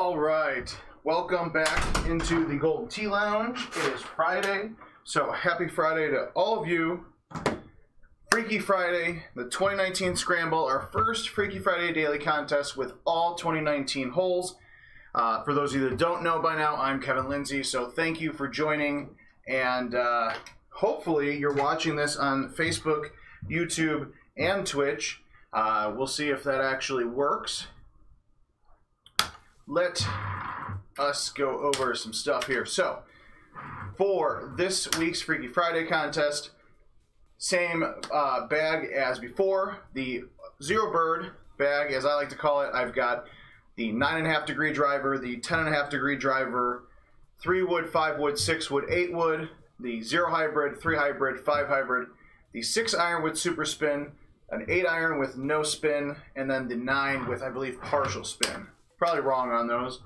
All right, welcome back into the Golden Tea Lounge. It is Friday, so happy Friday to all of you. Freaky Friday, the 2019 Scramble, our first Freaky Friday daily contest with all 2019 holes. For those of you that don't know by now, I'm Kevin Lindsay, so thank you for joining, and hopefully you're watching this on Facebook, YouTube, and Twitch. We'll see if that actually works. Let us go over some stuff here. So, for this week's Freaky Friday contest, same bag as before, the Zero Bird bag, as I like to call it. I've got the 9.5 degree driver, the 10.5 degree driver, 3 wood, 5 wood, 6 wood, 8 wood, the 0 hybrid, 3 hybrid, 5 hybrid, the 6 iron with super spin, an 8 iron with no spin, and then the 9 with, I believe, partial spin. Probably wrong on those.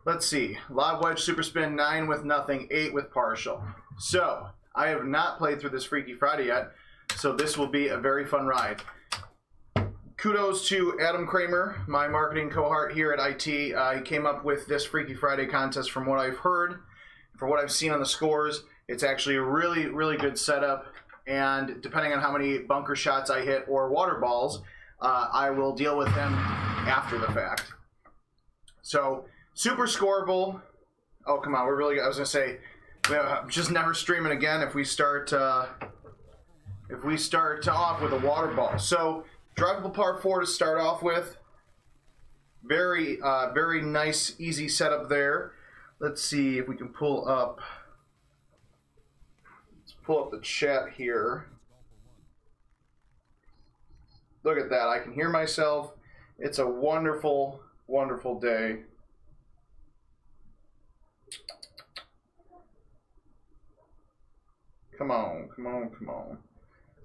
Let's see. Lob wedge, super spin, 9 with nothing, 8 with partial. So, I have not played through this Freaky Friday yet, so this will be a very fun ride. Kudos to Adam Kramer, my marketing cohort here at IT. He came up with this Freaky Friday contest. From what I've heard, from what I've seen on the scores, it's actually a really, really good setup. And depending on how many bunker shots I hit or water balls, I will deal with them after the fact. So, super scoreable. Oh, come on, we're really, I was going to say, just never streaming again if we start off with a water ball. So, drivable par 4 to start off with. Very, very nice, easy setup there. Let's see if we can pull up the chat here. Look at that. I can hear myself. It's a wonderful, wonderful day. Come on, come on, come on.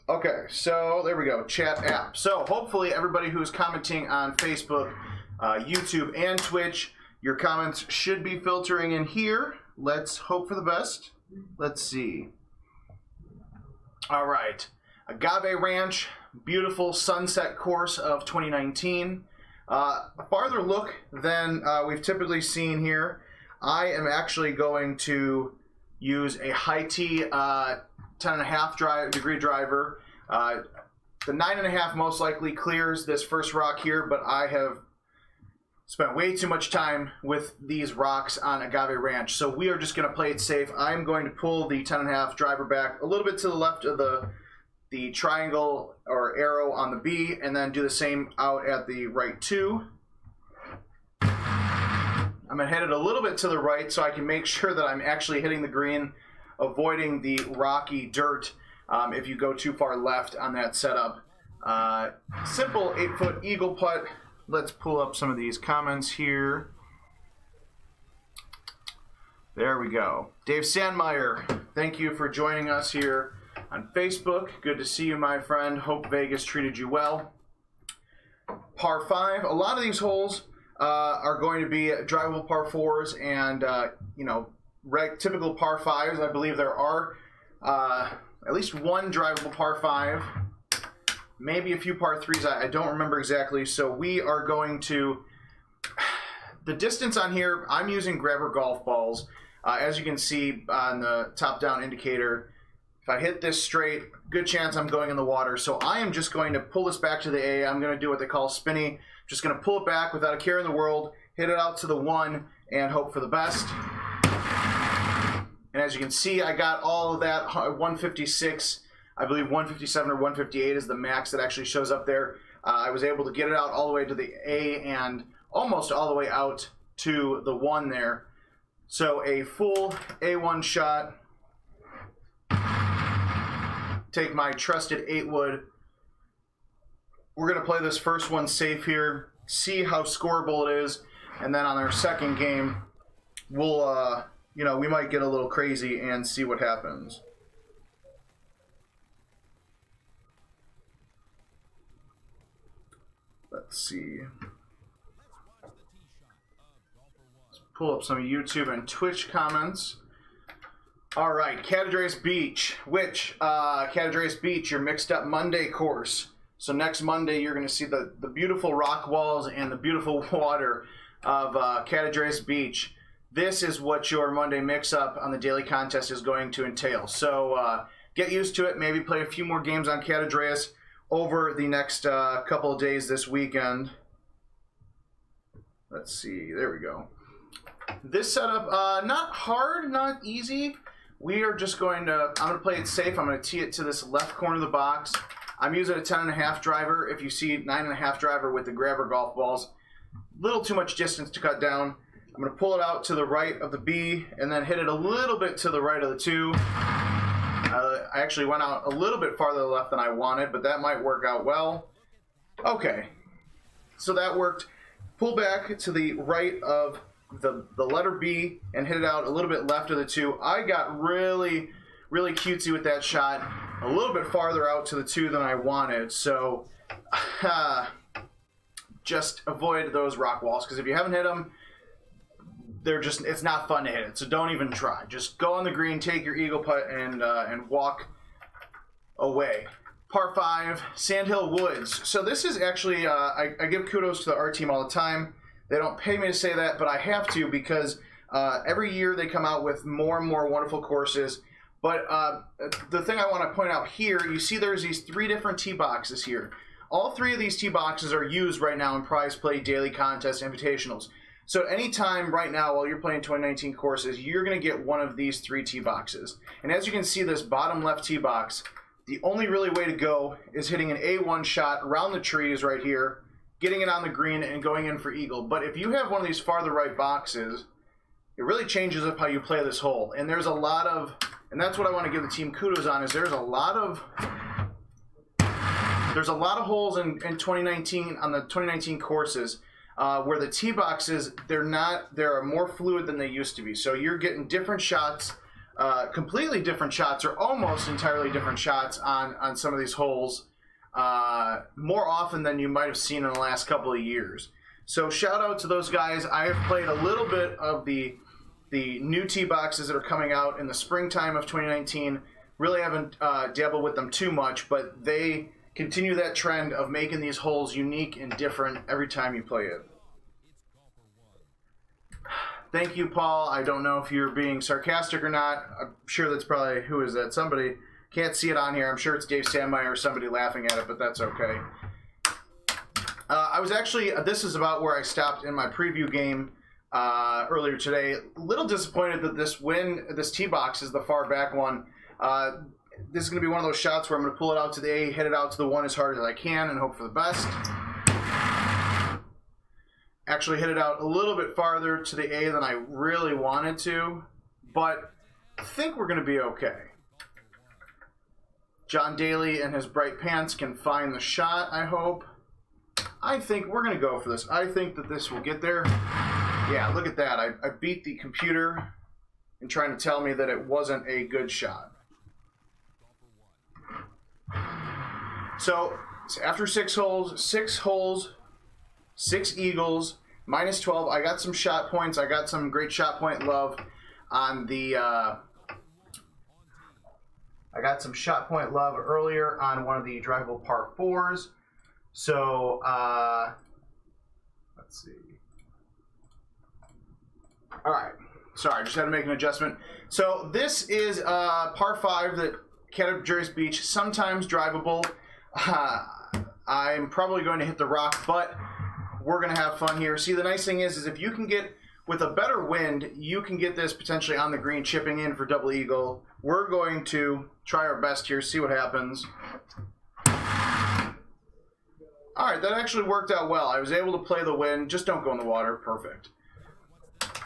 Okay, so there we go, chat app. So hopefully everybody who's commenting on Facebook, YouTube, and Twitch, your comments should be filtering in here. Let's hope for the best. Let's see. All right, Agave Ranch, beautiful sunset course of 2019. A farther look than we've typically seen here. I am actually going to use a high T 10.5 degree driver. The 9.5 most likely clears this first rock here, but I have spent way too much time with these rocks on Agave Ranch, so we are just going to play it safe. I'm going to pull the 10.5 driver back a little bit to the left of the triangle or arrow on the B, and then do the same out at the right 2. I'm going to hit it a little bit to the right so I can make sure that I'm actually hitting the green, avoiding the rocky dirt if you go too far left on that setup. Simple 8-foot eagle putt. Let's pull up some of these comments here. There we go. Dave Sandmeyer, thank you for joining us here on Facebook. Good to see you, my friend. Hope Vegas treated you well. Par 5. A lot of these holes are going to be drivable par 4s and, you know, typical par 5s. I believe there are at least one drivable par 5. Maybe a few par 3s. I don't remember exactly. So we are going to... The distance on here, I'm using grabber golf balls. As you can see on the top-down indicator, if I hit this straight, good chance I'm going in the water. So I am just going to pull this back to the A. I'm going to do what they call spinny. Just going to pull it back without a care in the world, hit it out to the 1, and hope for the best. And as you can see, I got all of that 156. I believe 157 or 158 is the max that actually shows up there. I was able to get it out all the way to the A and almost all the way out to the 1 there. So a full A1 shot. Take my trusted 8 wood. We're going to play this first one safe here, see how scoreable it is, and then on our second game, we'll, you know, we might get a little crazy and see what happens. Let's see. Let's pull up some YouTube and Twitch comments. All right, Catadreas Beach, which Catadreas Beach, your mixed up Monday course. So next Monday, you're going to see the beautiful rock walls and the beautiful water of Catadreus Beach, this is what your Monday mix-up on the daily contest is going to entail. So get used to it. Maybe play a few more games on Catadreus over the next couple of days this weekend. Let's see. There we go. This setup, not hard, not easy. We are just going to, I'm going to play it safe. I'm going to tee it to this left corner of the box. I'm using a 10.5 driver. If you see 9.5 driver with the grabber golf balls, a little too much distance to cut down. I'm going to pull it out to the right of the B and then hit it a little bit to the right of the 2. I actually went out a little bit farther left than I wanted, but that might work out well. Okay, so that worked. Pull back to the right of the letter B and hit it out a little bit left of the 2. I got really cutesy with that shot, a little bit farther out to the 2 than I wanted, so just avoid those rock walls, because if you haven't hit them, it's not fun to hit it, so don't even try. Just go on the green, take your eagle putt, and walk away. Par 5, Sandhill Woods. So this is actually, I give kudos to the art team all the time. They don't pay me to say that, but I have to, because every year they come out with more and more wonderful courses. But the thing I want to point out here, you see there's these 3 different tee boxes here. All 3 of these tee boxes are used right now in prize play, daily contest, invitationals. So anytime right now while you're playing 2019 courses, you're going to get one of these 3 tee boxes. And as you can see, this bottom left tee box, the only really way to go is hitting an A1 shot around the trees right here, getting it on the green, and going in for eagle. But if you have one of these farther right boxes, it really changes up how you play this hole. And there's a lot of, and that's what I want to give the team kudos on, is there's a lot of holes in 2019 on the 2019 courses where the tee boxes, they're more fluid than they used to be. So you're getting different shots, completely different shots, or almost entirely different shots on some of these holes more often than you might have seen in the last couple of years. So shout out to those guys. I have played a little bit of the new tee boxes that are coming out in the springtime of 2019. Really haven't dabbled with them too much, but they continue that trend of making these holes unique and different every time you play it. Thank you, Paul. I don't know if you're being sarcastic or not. I'm sure that's probably, who is that? Somebody, can't see it on here. I'm sure it's Dave Sandmeyer or somebody laughing at it, but that's okay. I was actually, this is about where I stopped in my preview game earlier today. A little disappointed that this tee box is the far back one. This is going to be one of those shots where I'm going to pull it out to the A, hit it out to the 1 as hard as I can, and hope for the best. Actually hit it out a little bit farther to the A than I really wanted to, but I think we're going to be okay. John Daly and his bright pants can find the shot, I hope. I think we're going to go for this. I think that this will get there. Yeah, look at that. I beat the computer in trying to tell me that it wasn't a good shot. So after 6 holes, 6 eagles, minus 12. I got some shot points. I got some great shot point love on the. I got some shot point love earlier on one of the drivable par 4s. So let's see. All right. Sorry, just had to make an adjustment. So this is par 5 that Catadreus Beach, sometimes drivable. I'm probably going to hit the rock, but we're going to have fun here. See, the nice thing is if you can get, with a better wind, you can get this potentially on the green, chipping in for double eagle. We're going to try our best here, see what happens. All right, that actually worked out well. I was able to play the wind. Just don't go in the water. Perfect.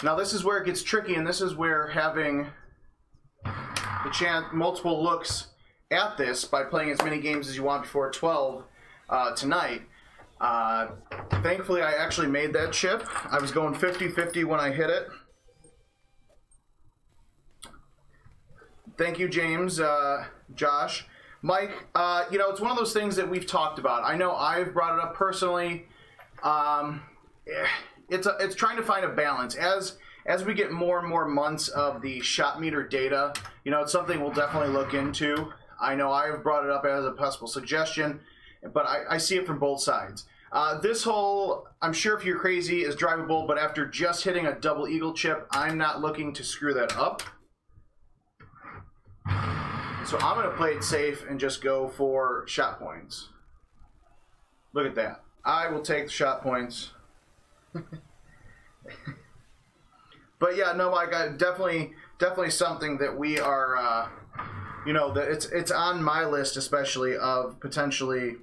Now this is where it gets tricky, and this is where having the chance, multiple looks at this by playing as many games as you want before 12 tonight. Thankfully, I actually made that chip. I was going 50-50 when I hit it. Thank you, James, Josh. Mike, you know, it's one of those things that we've talked about. I know I've brought it up personally. It's trying to find a balance. As we get more and more months of the shot meter data, you know, it's something we'll definitely look into. I know I've brought it up as a possible suggestion, but I see it from both sides. This hole, I'm sure if you're crazy, is drivable, but after just hitting a double eagle chip, I'm not looking to screw that up. So I'm going to play it safe and just go for shot points. Look at that. I will take the shot points. But yeah, no, Mike, definitely something that we are, you know, that it's on my list, especially of potentially,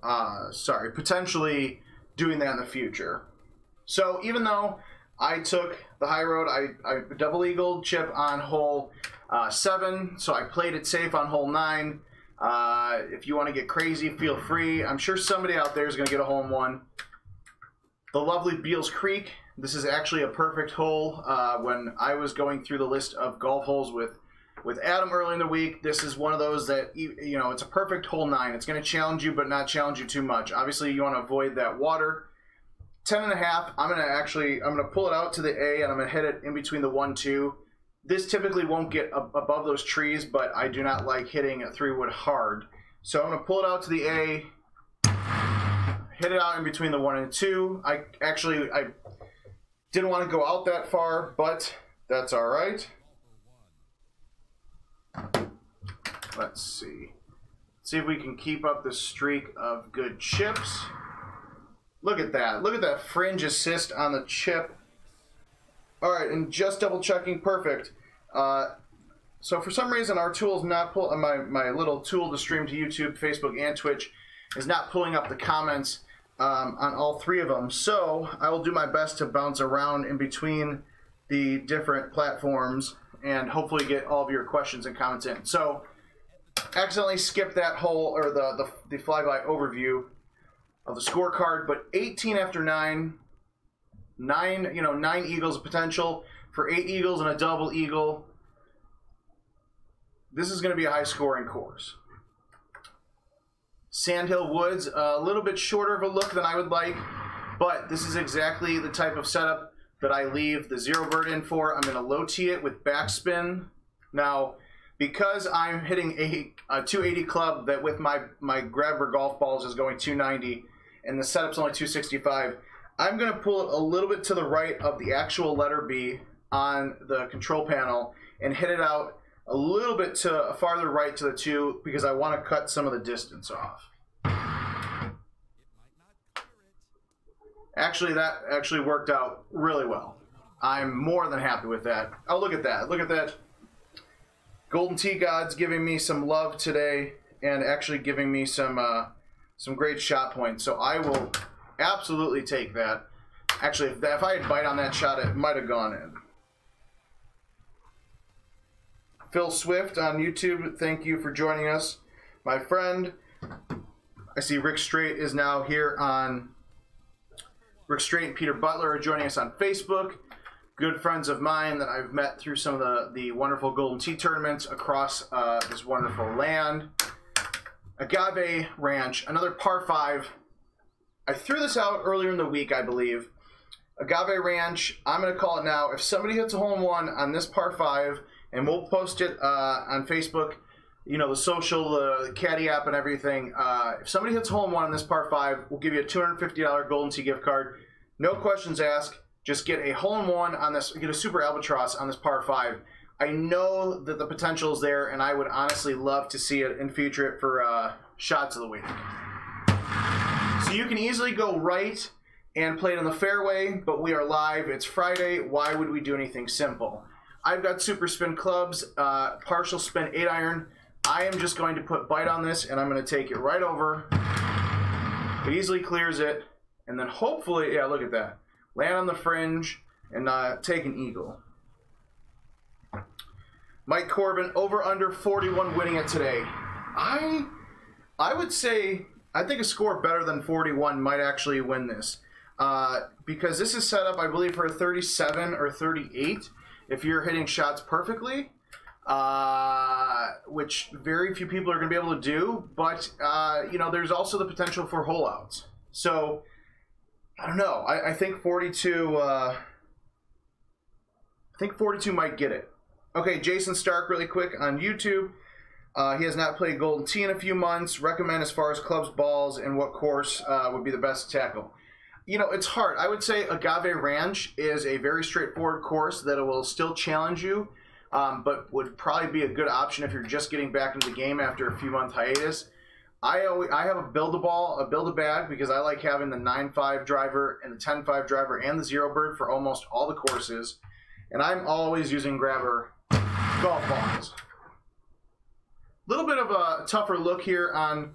potentially doing that in the future. So even though I took the high road, I double eagled chip on hole 7, so I played it safe on hole 9. If you want to get crazy, feel free. I'm sure somebody out there is going to get a hole in one. The lovely Beals Creek. This is actually a perfect hole. When I was going through the list of golf holes with Adam early in the week, this is one of those that, you know, it's a perfect hole 9. It's going to challenge you, but not challenge you too much. Obviously, you want to avoid that water. 10.5. I'm going to pull it out to the A, and I'm going to hit it in between the 1, 2. This typically won't get above those trees, but I do not like hitting a 3-wood hard. So I'm going to pull it out to the A, hit it out in between the 1 and 2. I didn't want to go out that far, but that's all right. Let's see. See if we can keep up the streak of good chips. Look at that. Look at that fringe assist on the chip. All right, and just double checking, perfect. So for some reason, our tool is not pulling, my little tool to stream to YouTube, Facebook, and Twitch is not pulling up the comments on all 3 of them. So I will do my best to bounce around in between the different platforms and hopefully get all of your questions and comments in. So accidentally skipped that hole, or the flyby overview of the scorecard, but 18 after 9. 9 eagles of potential for 8 eagles and a double eagle. This is going to be a high scoring course. Sandhill Woods, a little bit shorter of a look than I would like, but this is exactly the type of setup that I leave the 0 bird in for. I'm going to low tee it with backspin. Now, because I'm hitting a 280 club that with my grabber golf balls is going 290 and the setup's only 265, I'm going to pull it a little bit to the right of the actual letter B on the control panel and hit it out a little bit to a farther right to the 2 because I want to cut some of the distance off. Actually, that actually worked out really well. I'm more than happy with that. Oh, look at that. Look at that. Golden Tee Gods giving me some love today and actually giving me some great shot points. So I will absolutely take that. Actually, if I had bite on that shot, it might have gone in. Phil Swift on YouTube, thank you for joining us, my friend. I see Rick Straight is now here on... Rick Straight and Peter Butler are joining us on Facebook. Good friends of mine that I've met through some of the wonderful Golden Tee tournaments across this wonderful land. Agave Ranch, another par 5. I threw this out earlier in the week, I believe. Agave Ranch, I'm going to call it now. If somebody hits a hole-in-one on this par 5, and we'll post it on Facebook, you know, the social, the Caddy app and everything. If somebody hits a hole-in-one on this par 5, we'll give you a $250 Golden Tee gift card. No questions asked. Just get a hole-in-one on this, get a Super Albatross on this par 5. I know that the potential is there, and I would honestly love to see it and feature it for Shots of the Week. So you can easily go right and play it in the fairway, but we are live. It's Friday. Why would we do anything simple? I've got super spin clubs, partial spin 8-iron. I am just going to put bite on this, and I'm going to take it right over. It easily clears it, and then hopefully, yeah, look at that. Land on the fringe and take an eagle. Mike Corbin, over under 41 winning it today. I would say, I think a score better than 41 might actually win this. Because this is set up, I believe, for a 37 or 38 if you're hitting shots perfectly, which very few people are going to be able to do. But, you know, there's also the potential for hole outs. So, I don't know. I think 42, might get it. Okay, Jason Stark, really quick on YouTube. He has not played Golden Tee in a few months. Recommend as far as clubs, balls, and what course would be the best to tackle. You know, it's hard. I would say Agave Ranch is a very straightforward course that will still challenge you, but would probably be a good option if you're just getting back into the game after a few month hiatus. I have a build-a-ball, a build-a-bag, because I like having the 9.5 driver and the 10.5 driver and the Zero Bird for almost all the courses. And I'm always using grabber golf balls. A little bit of a tougher look here on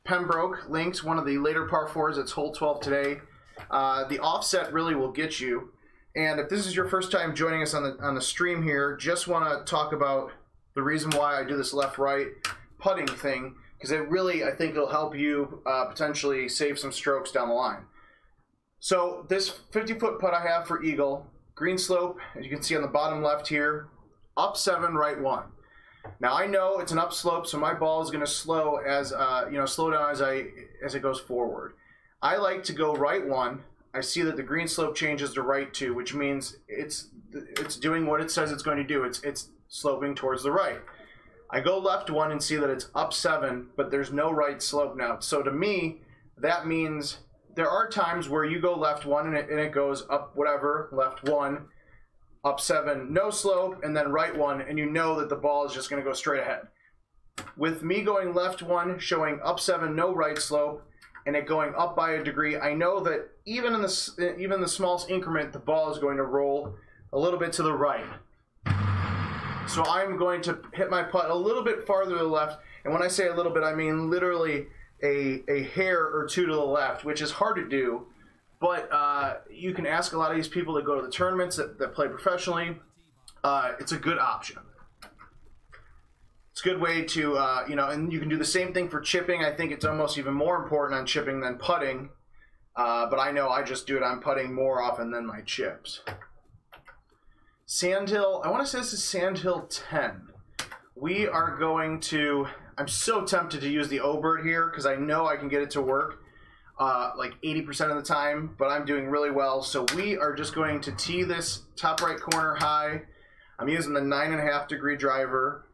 Pembroke Links, one of the later par 4s. It's hole 12 today. The offset really will get you. And if this is your first time joining us on the stream here, just want to talk about the reason why I do this left-right putting thing, because it really, I think, it'll help you potentially save some strokes down the line. So this 50-foot putt I have for eagle, green slope, as you can see on the bottom left here, up 7, right 1. Now I know it's an upslope, so my ball is going to slow as slow down as it goes forward. I like to go right 1. I see that the green slope changes to right 2, which means it's doing what it says it's going to do. It's sloping towards the right. I go left 1 and see that it's up 7, but there's no right slope now. So to me, that means there are times where you go left 1 and it goes up whatever, left 1, up 7, no slope, and then right 1, and you know that the ball is just going to go straight ahead. With me going left 1, showing up 7, no right slope, and it going up by a degree, I know that even in the smallest increment, the ball is going to roll a little bit to the right. So I'm going to hit my putt a little bit farther to the left, and when I say a little bit, I mean literally a hair or two to the left, which is hard to do, but you can ask a lot of these people that go to the tournaments that play professionally. It's a good option. It's a good way to, and you can do the same thing for chipping. I think it's almost even more important on chipping than putting, but I know I just do it on putting more often than my chips. Sandhill, I want to say this is Sandhill 10. We are going to, I'm so tempted to use the O-Bird here because I know I can get it to work like 80% of the time, but I'm doing really well. So we are just going to tee this top right corner high. I'm using the 9.5 degree driver.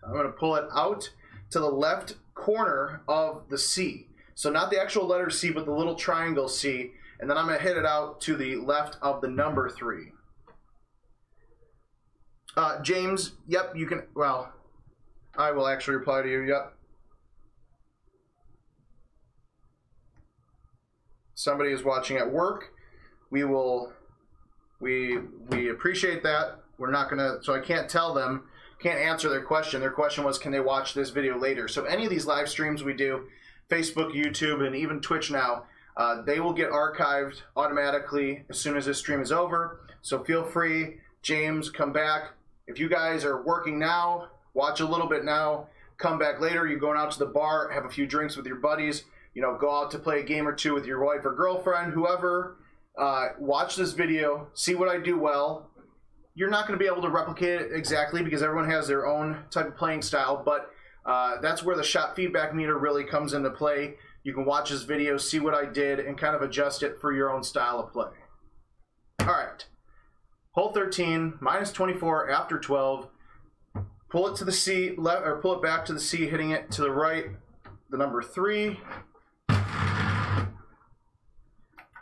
I'm going to pull it out to the left corner of the C. So not the actual letter C, but the little triangle C. And then I'm going to hit it out to the left of the number 3. James, yep, you can, well, I will actually reply to you, yep. Somebody is watching at work. We appreciate that. We're not gonna, so I can't tell them, can't answer their question. Their question was, can they watch this video later? So any of these live streams we do, Facebook, YouTube, and even Twitch now, they will get archived automatically as soon as this stream is over. So feel free, James, come back. If you guys are working now, watch a little bit now, come back later. You're going out to the bar, have a few drinks with your buddies, go out to play a game or two with your wife or girlfriend, whoever. Watch this video, see what I do well. You're not going to be able to replicate it exactly because everyone has their own type of playing style, but that's where the shot feedback meter really comes into play. You can watch this video, see what I did, and kind of adjust it for your own style of play. All right. Hole 13, minus 24 after 12. Pull it to the C, or pull it back to the C, hitting it to the right, the number 3. I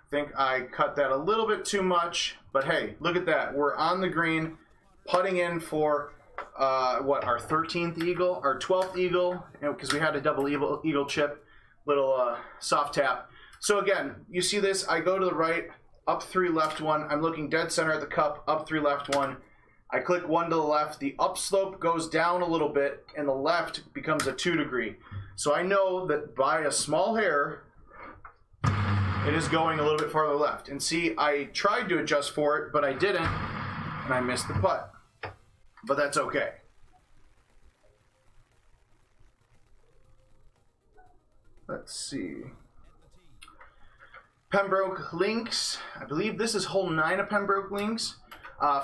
think I cut that a little bit too much, but hey, look at that. We're on the green, putting in for, our 13th eagle, our 12th eagle, because we had a double eagle chip, little soft tap. So again, you see this, I go to the right, up 3, left 1. I'm looking dead center at the cup, up 3, left 1. I click 1 to the left. The upslope goes down a little bit, and the left becomes a 2 degree. So I know that by a small hair, it is going a little bit farther left. And see, I tried to adjust for it, but I didn't, and I missed the putt. But that's okay. Let's see. Pembroke Links. I believe this is hole 9 of Pembroke Links.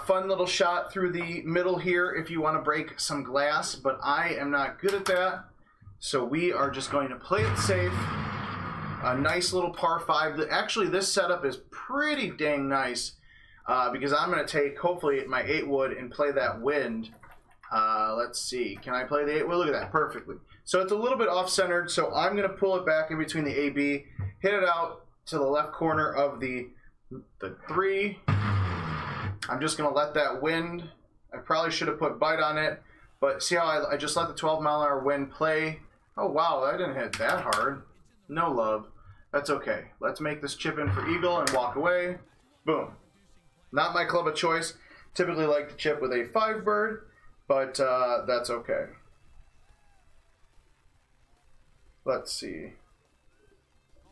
Fun little shot through the middle here if you want to break some glass, but I am not good at that. So we are just going to play it safe. A nice little par 5. Actually, this setup is pretty dang nice because I'm going to take, hopefully, my 8 wood and play that wind Let's see. Can I play the 8? Well, look at that. Perfectly. So it's a little bit off-centered, so I'm going to pull it back in between the AB, hit it out to the left corner of the 3. I'm just going to let that wind. I probably should have put bite on it, but see how I just let the 12-mile-an-hour wind play? Oh, wow. I didn't hit that hard. No love. That's okay. Let's make this chip in for eagle and walk away. Boom. Not my club of choice. Typically like to chip with a 5 bird, but that's okay. Let's see.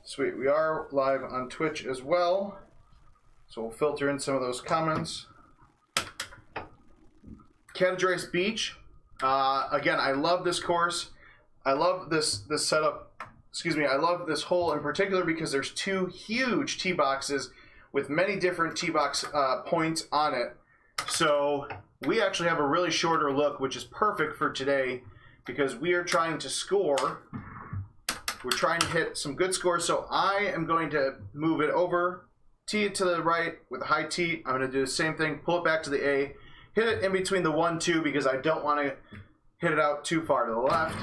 Sweet. We are live on Twitch as well, so we'll filter in some of those comments. Catadreus Beach. Again, I love this course. I love this setup. Excuse me. I love this hole in particular because there's 2 huge tee boxes with many different tee box points on it. So we actually have a really shorter look, which is perfect for today because we are trying to score. We're trying to hit some good scores. So I am going to move it over, tee it to the right with a high tee. I'm going to do the same thing, pull it back to the A, hit it in between the 1, 2 because I don't want to hit it out too far to the left.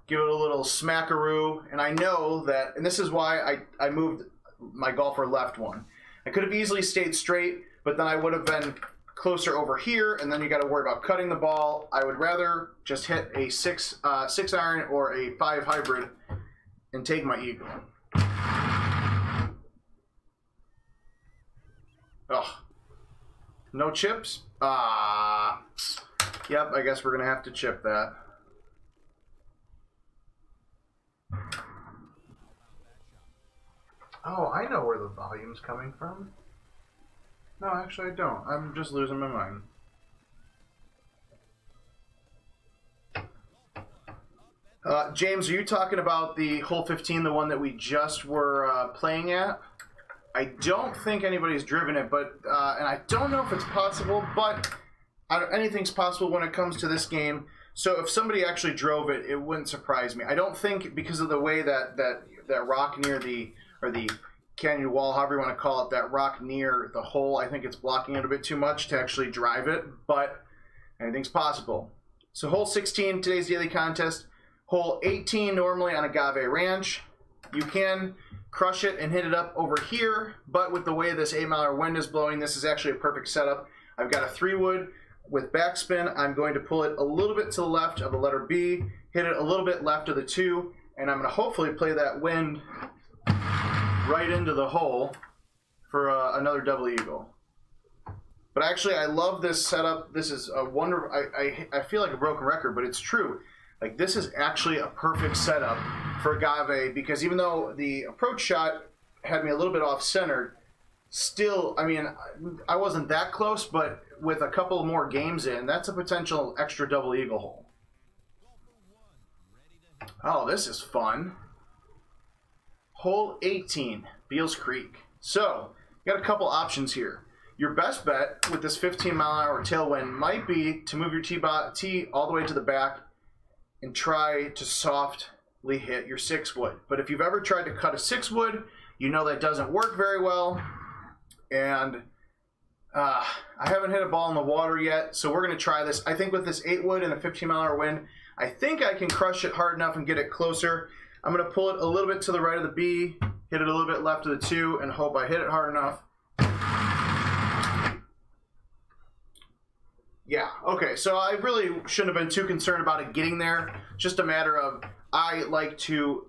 Give it a little smackaroo. And I know that, and this is why I moved my golfer left one. I could have easily stayed straight, but then I would have been closer over here, and then you got to worry about cutting the ball. I would rather just hit a 6 iron or a 5 hybrid and take my eagle. Oh, no chips? Yep, I guess we're going to have to chip that. Oh, I know where the volume's coming from. No, actually I don't. I'm just losing my mind. James, are you talking about the hole 15, the one that we just were playing at? I don't think anybody's driven it, but and I don't know if it's possible, but anything's possible when it comes to this game. So if somebody actually drove it, it wouldn't surprise me. I don't think because of the way that rock near the, or the canyon wall, however you want to call it, that rock near the hole, I think it's blocking it a bit too much to actually drive it, but anything's possible. So hole 16, today's daily contest. Hole 18, normally on Agave Ranch. You can crush it and hit it up over here, but with the way this 8-mile wind is blowing, this is actually a perfect setup. I've got a 3-wood with backspin. I'm going to pull it a little bit to the left of the letter B, hit it a little bit left of the 2, and I'm going to hopefully play that wind right into the hole for another double eagle. But actually, I love this setup. This is a wonderful. I feel like a broken record, but it's true. Like, this is actually a perfect setup for Agave because even though the approach shot had me a little bit off-centered, still, I mean, I wasn't that close, but with a couple more games in, that's a potential extra double eagle hole. Oh, this is fun. Hole 18, Beals Creek. So, you got a couple options here. Your best bet with this 15-mile-an-hour tailwind might be to move your tee all the way to the back and try to softly hit your 6-wood. But if you've ever tried to cut a 6-wood, you know that doesn't work very well. And I haven't hit a ball in the water yet, so we're going to try this. I think with this 8-wood and a 15-mile-an-hour wind, I think I can crush it hard enough and get it closer. I'm going to pull it a little bit to the right of the B, hit it a little bit left of the 2, and hope I hit it hard enough. Yeah, okay, so I really shouldn't have been too concerned about it getting there. Just a matter of I like to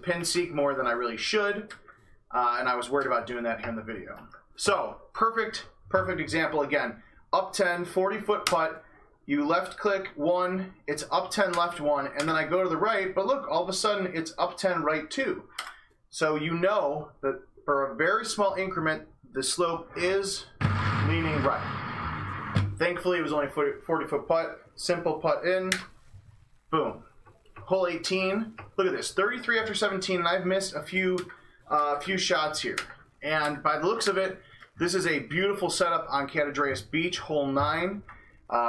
pin seek more than I really should, and I was worried about doing that here in the video. So, perfect example again. Up 10, 40-foot putt. You left click 1, it's up 10 left 1, and then I go to the right, but look, all of a sudden it's up 10 right 2. So you know that for a very small increment, the slope is leaning right. Thankfully, it was only a 40-foot putt. Simple putt in. Boom. Hole 18. Look at this. 33 after 17, and I've missed a few shots here. And by the looks of it, this is a beautiful setup on Catadreus Beach, hole 9.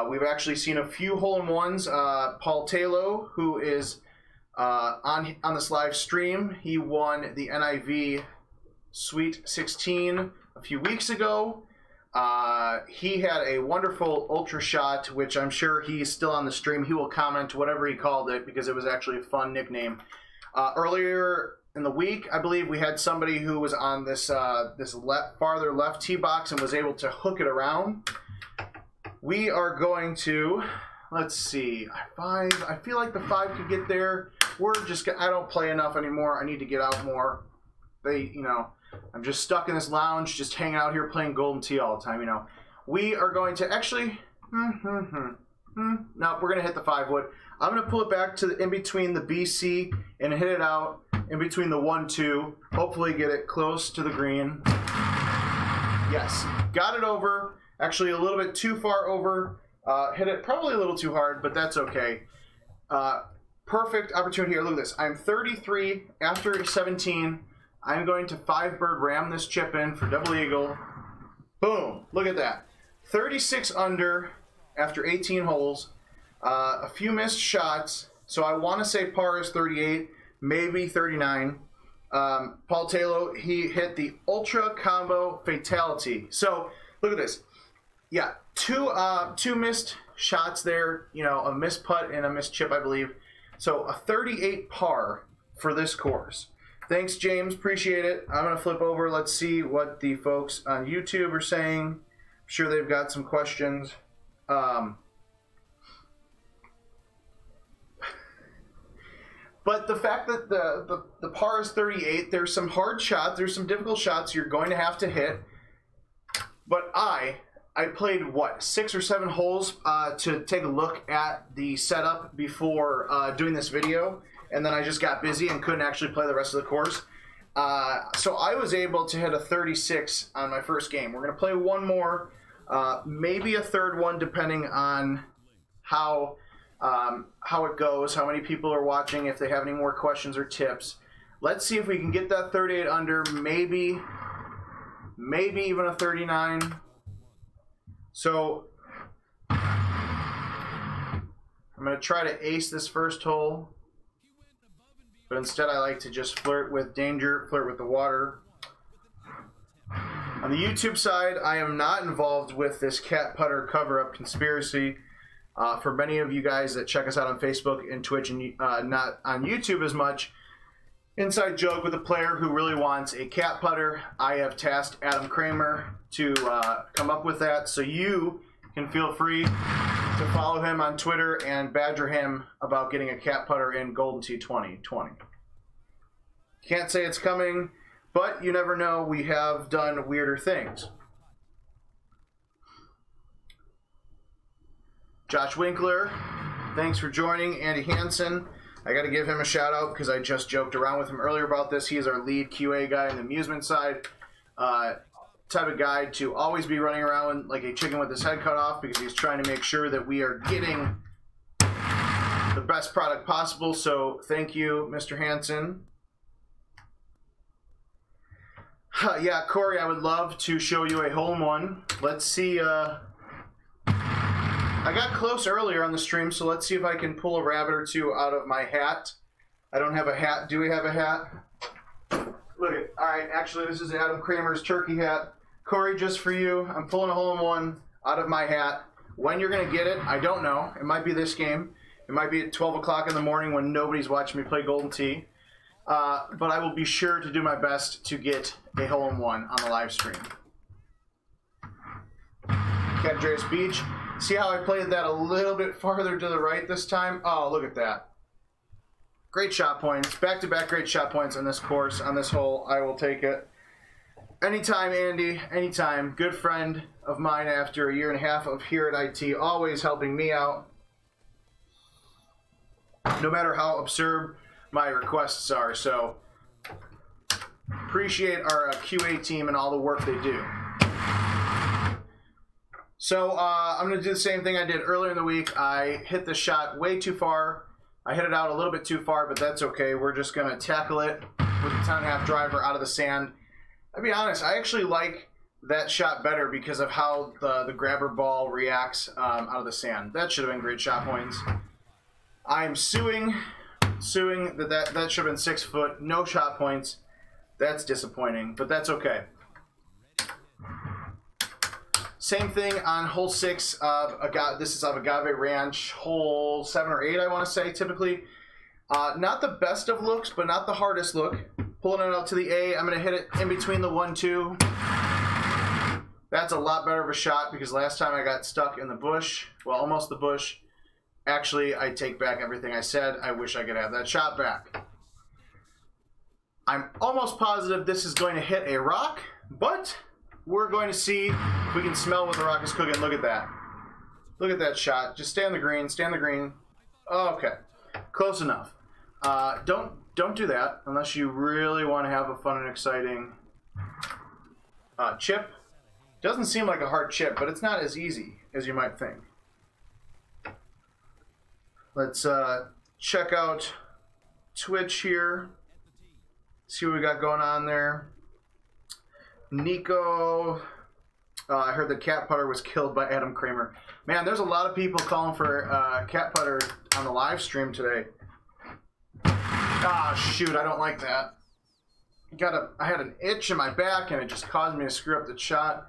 We've actually seen a few hole-in-ones. Paul Taylor, who is on this live stream, he won the NIV Sweet 16 a few weeks ago. He had a wonderful ultra shot, which I'm sure he's still on the stream. He will comment whatever he called it because it was actually a fun nickname. Earlier in the week, I believe we had somebody who was on this farther left tee box and was able to hook it around. We are going to, let's see, 5. I feel like the 5 could get there. I don't play enough anymore. I need to get out more. I'm just stuck in this lounge, just hanging out here playing Golden Tee all the time, We are going to actually, no, we're going to hit the 5-wood. I'm going to pull it back to in between the BC and hit it out in between the 1-2. Hopefully get it close to the green. Yes, got it over. Actually a little bit too far over. Hit it probably a little too hard, but that's okay. Perfect opportunity here. Look at this. I'm 33 after 17. I'm going to 5-bird ram this chip in for double eagle. Boom. Look at that. 36 under after 18 holes. A few missed shots. So I want to say par is 38, maybe 39. Paul Taylor, he hit the ultra combo fatality. So look at this. Yeah, two missed shots there. A missed putt and a missed chip, I believe. So a 38 par for this course. Thanks, James. Appreciate it. I'm going to flip over. Let's see what the folks on YouTube are saying. I'm sure they've got some questions. But the fact that the par is 38, there's some hard shots, there's some difficult shots you're going to have to hit. But I played, what, 6 or 7 holes to take a look at the setup before doing this video. And then I just got busy and couldn't actually play the rest of the course. So I was able to hit a 36 on my first game. We're going to play one more, maybe a third one, depending on how it goes, how many people are watching, if they have any more questions or tips. Let's see if we can get that 38 under, maybe even a 39. So I'm going to try to ace this first hole. But instead I like to just flirt with danger, flirt with the water. On the YouTube side, I am not involved with this cat putter cover-up conspiracy. For many of you guys that check us out on Facebook and Twitch and not on YouTube as much, inside joke with a player who really wants a cat putter. I have tasked Adam Kramer to come up with that, so you can feel free to follow him on Twitter and badger him about getting a cat putter in Golden Tee 2020. Can't say it's coming, but you never know. We have done weirder things. Josh Winkler, thanks for joining. Andy Hansen, I got to give him a shout out because I just joked around with him earlier about this. He is our lead QA guy on the amusement side. Type of guy to always be running around like a chicken with his head cut off because he's trying to make sure that we are getting the best product possible. So thank you, Mr. Hansen. Yeah, Corey, I would love to show you a hole-in-one. Let's see. I got close earlier on the stream, so let's see if I can pull a rabbit or two out of my hat. I don't have a hat. Do we have a hat? Look at, all right, actually, this is Adam Kramer's turkey hat. Corey, just for you, I'm pulling a hole-in-one out of my hat. When you're going to get it, I don't know. It might be this game. It might be at 12 o'clock in the morning when nobody's watching me play Golden Tee. But I will be sure to do my best to get a hole-in-one on the live stream. Cadres Beach. See how I played that a little bit farther to the right this time? Oh, look at that. Great shot points. Back-to-back great shot points on this course, on this hole. I will take it. Anytime, Andy. Anytime. Good friend of mine after a year and a half of here at IT. Always helping me out. No matter how absurd my requests are. So, appreciate our QA team and all the work they do. So, I'm going to do the same thing I did earlier in the week. I hit the shot way too far. I hit it out a little bit too far, but that's okay. We're just going to tackle it with a 10.5 driver out of the sand. I'll be honest, I actually like that shot better because of how the grabber ball reacts out of the sand. That should have been great shot points. I'm suing that should have been 6 foot, no shot points. That's disappointing, but that's okay. Same thing on hole 6 of Agave. This is of Agave Ranch, hole 7 or 8, I want to say, typically. Not the best of looks, but not the hardest look. Pulling it out to the A. I'm going to hit it in between the 1-2. That's a lot better of a shot because last time I got stuck in the bush. Well, almost the bush. Actually, I take back everything I said. I wish I could have that shot back. I'm almost positive this is going to hit a rock, but we're going to see if we can smell what the rock is cooking. Look at that. Look at that shot. Just stay on the green. Stay on the green. Okay. Close enough. Don't do that unless you really want to have a fun and exciting chip. Doesn't seem like a hard chip, but it's not as easy as you might think. Let's check out Twitch here. See what we got going on there. Nico, I heard the cat putter was killed by Adam Kramer. Man, there's a lot of people calling for cat putter on the live stream today. Ah, shoot, I don't like that. I had an itch in my back and it just caused me to screw up the shot.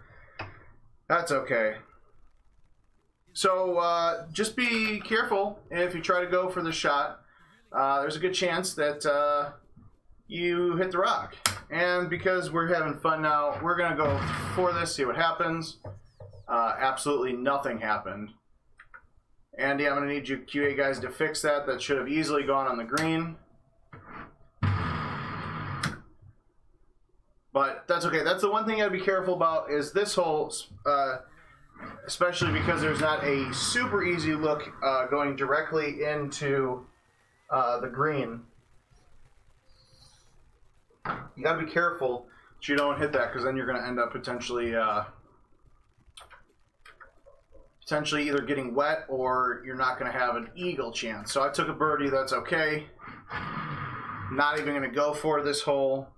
That's okay. So just be careful if you try to go for the shot. There's a good chance that you hit the rock. And because we're having fun now, we're going to go for this, see what happens. Absolutely nothing happened. Andy, I'm going to need you QA guys to fix that. That should have easily gone on the green. But that's okay. That's the one thing you got to be careful about is this hole, especially because there's not a super easy look going directly into the green. You got to be careful that you don't hit that because then you're going to end up potentially either getting wet or you're not going to have an eagle chance. So I took a birdie. That's okay. Not even going to go for this hole.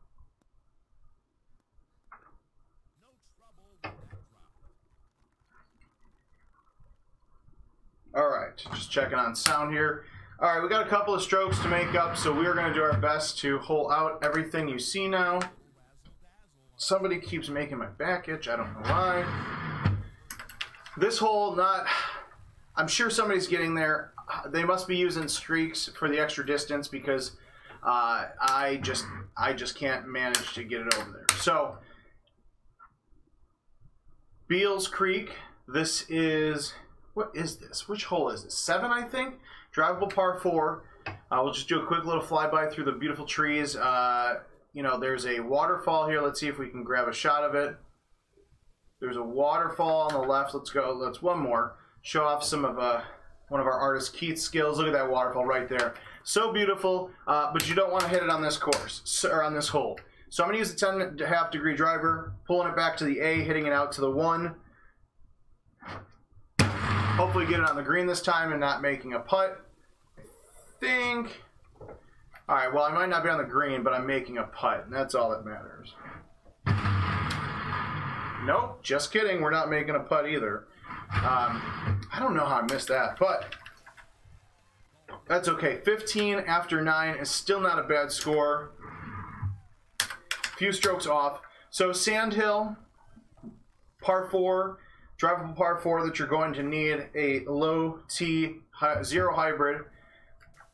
All right, just checking on sound here. All right, we got a couple of strokes to make up, so we're going to do our best to hole out everything you see now. Somebody keeps making my back itch. I don't know why. This hole, I'm sure somebody's getting there. They must be using streaks for the extra distance because I just can't manage to get it over there. So, Beals Creek, this is... What is this? Which hole is this? 7, I think? Drivable par 4. We'll just do a quick little flyby through the beautiful trees. You know, there's a waterfall here. Let's see if we can grab a shot of it. There's a waterfall on the left. Let's go. Let's one more. Show off some of one of our artist Keith's skills. Look at that waterfall right there. So beautiful, but you don't want to hit it on this course, or on this hole. So I'm going to use the 10.5 degree driver, pulling it back to the A, hitting it out to the 1. Hopefully get it on the green this time and not making a putt. I think. All right, well, I might not be on the green, but I'm making a putt, and that's all that matters. Nope, just kidding. We're not making a putt either. I don't know how I missed that, but that's okay. 15 after 9 is still not a bad score. Few strokes off. So Sandhill, par 4. Drivable par 4 that you're going to need a low T 0 hybrid.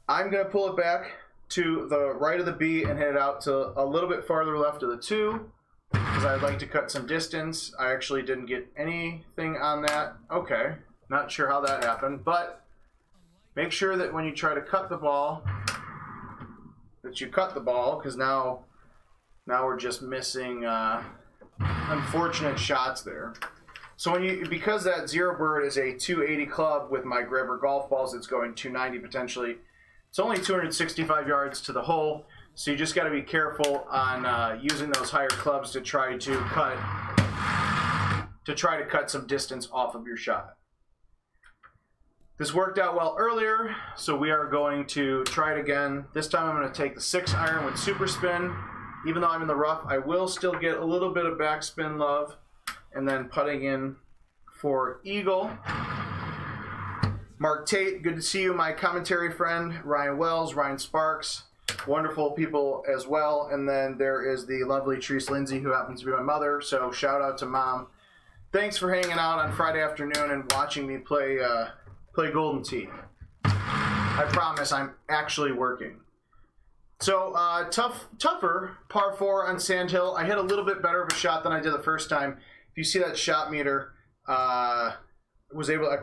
I'm going to pull it back to the right of the B and hit it out to a little bit farther left of the 2 because I'd like to cut some distance. I actually didn't get anything on that. Okay, not sure how that happened, but make sure that when you try to cut the ball, that you cut the ball because now we're just missing unfortunate shots there. So because that 0 bird is a 280 club with my grabber golf balls, it's going 290 potentially. It's only 265 yards to the hole, so you just got to be careful on using those higher clubs to try to cut some distance off of your shot. This worked out well earlier, so we are going to try it again. This time I'm going to take the 6 iron with super spin. Even though I'm in the rough, I will still get a little bit of backspin love. And then putting in for eagle. Mark Tate, good to see you. My commentary friend, Ryan Wells, Ryan Sparks, wonderful people as well. And then there is the lovely Therese Lindsay, who happens to be my mother. So shout out to Mom. thanks for hanging out on Friday afternoon and watching me play Golden Tee. I promise I'm actually working. So, tougher par 4 on Sandhill. I hit a little bit better of a shot than I did the first time. If you see that shot meter, I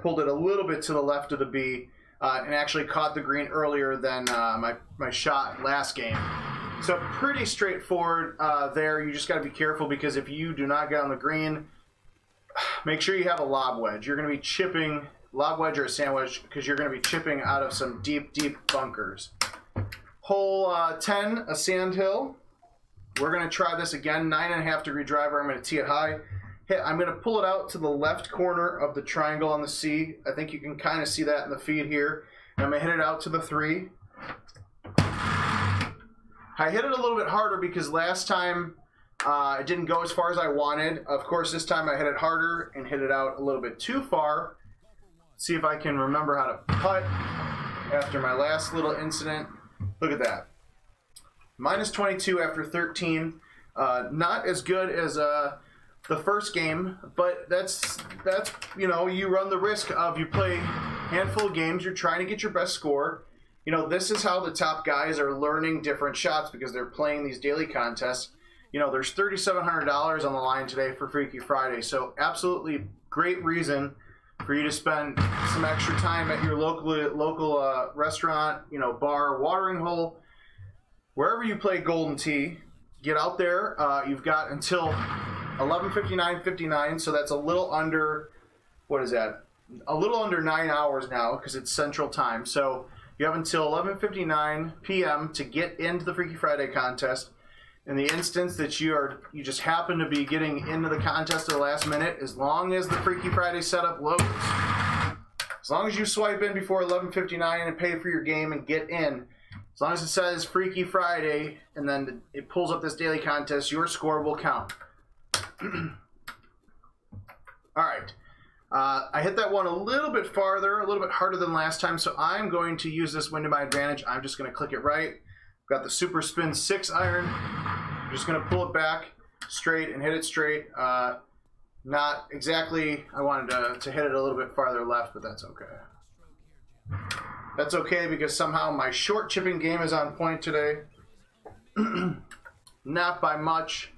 pulled it a little bit to the left of the B and actually caught the green earlier than my shot last game. So pretty straightforward there. You just got to be careful because if you do not get on the green, make sure you have a lob wedge. You're going to be chipping, lob wedge or a sand wedge, because you're going to be chipping out of some deep, deep bunkers. Hole 10, a Sandhill. We're going to try this again, 9.5 degree driver. I'm going to tee it high. I'm going to pull it out to the left corner of the triangle on the C. I think you can kind of see that in the feed here. And I'm going to hit it out to the 3. I hit it a little bit harder because last time it didn't go as far as I wanted. Of course, this time I hit it harder and hit it out a little bit too far. See if I can remember how to putt after my last little incident. Look at that. Minus 22 after 13. Not as good as the first game, but that's you know, you run the risk of, you play a handful of games, you're trying to get your best score. You know, this is how the top guys are learning different shots because they're playing these daily contests. You know, there's $3,700 on the line today for Freaky Friday, so absolutely great reason for you to spend some extra time at your local restaurant, you know, bar, watering hole, wherever you play Golden Tee. Get out there. You've got until 11:59:59, so that's a little under, what is that? A little under 9 hours now because it's Central Time. So you have until 11:59 p.m. to get into the Freaky Friday contest. In the instance that you just happen to be getting into the contest at the last minute, as long as the Freaky Friday setup loads, as long as you swipe in before 11:59 and pay for your game and get in, as long as it says Freaky Friday and then it pulls up this daily contest, your score will count. All right. I hit that one a little bit farther, a little bit harder than last time, so I'm going to use this wind to my advantage. I'm just going to click it right. Got the Super Spin 6 iron. I'm just going to pull it back straight and hit it straight. Not exactly, I wanted to hit it a little bit farther left, but that's okay. That's okay because somehow my short chipping game is on point today. Not by much.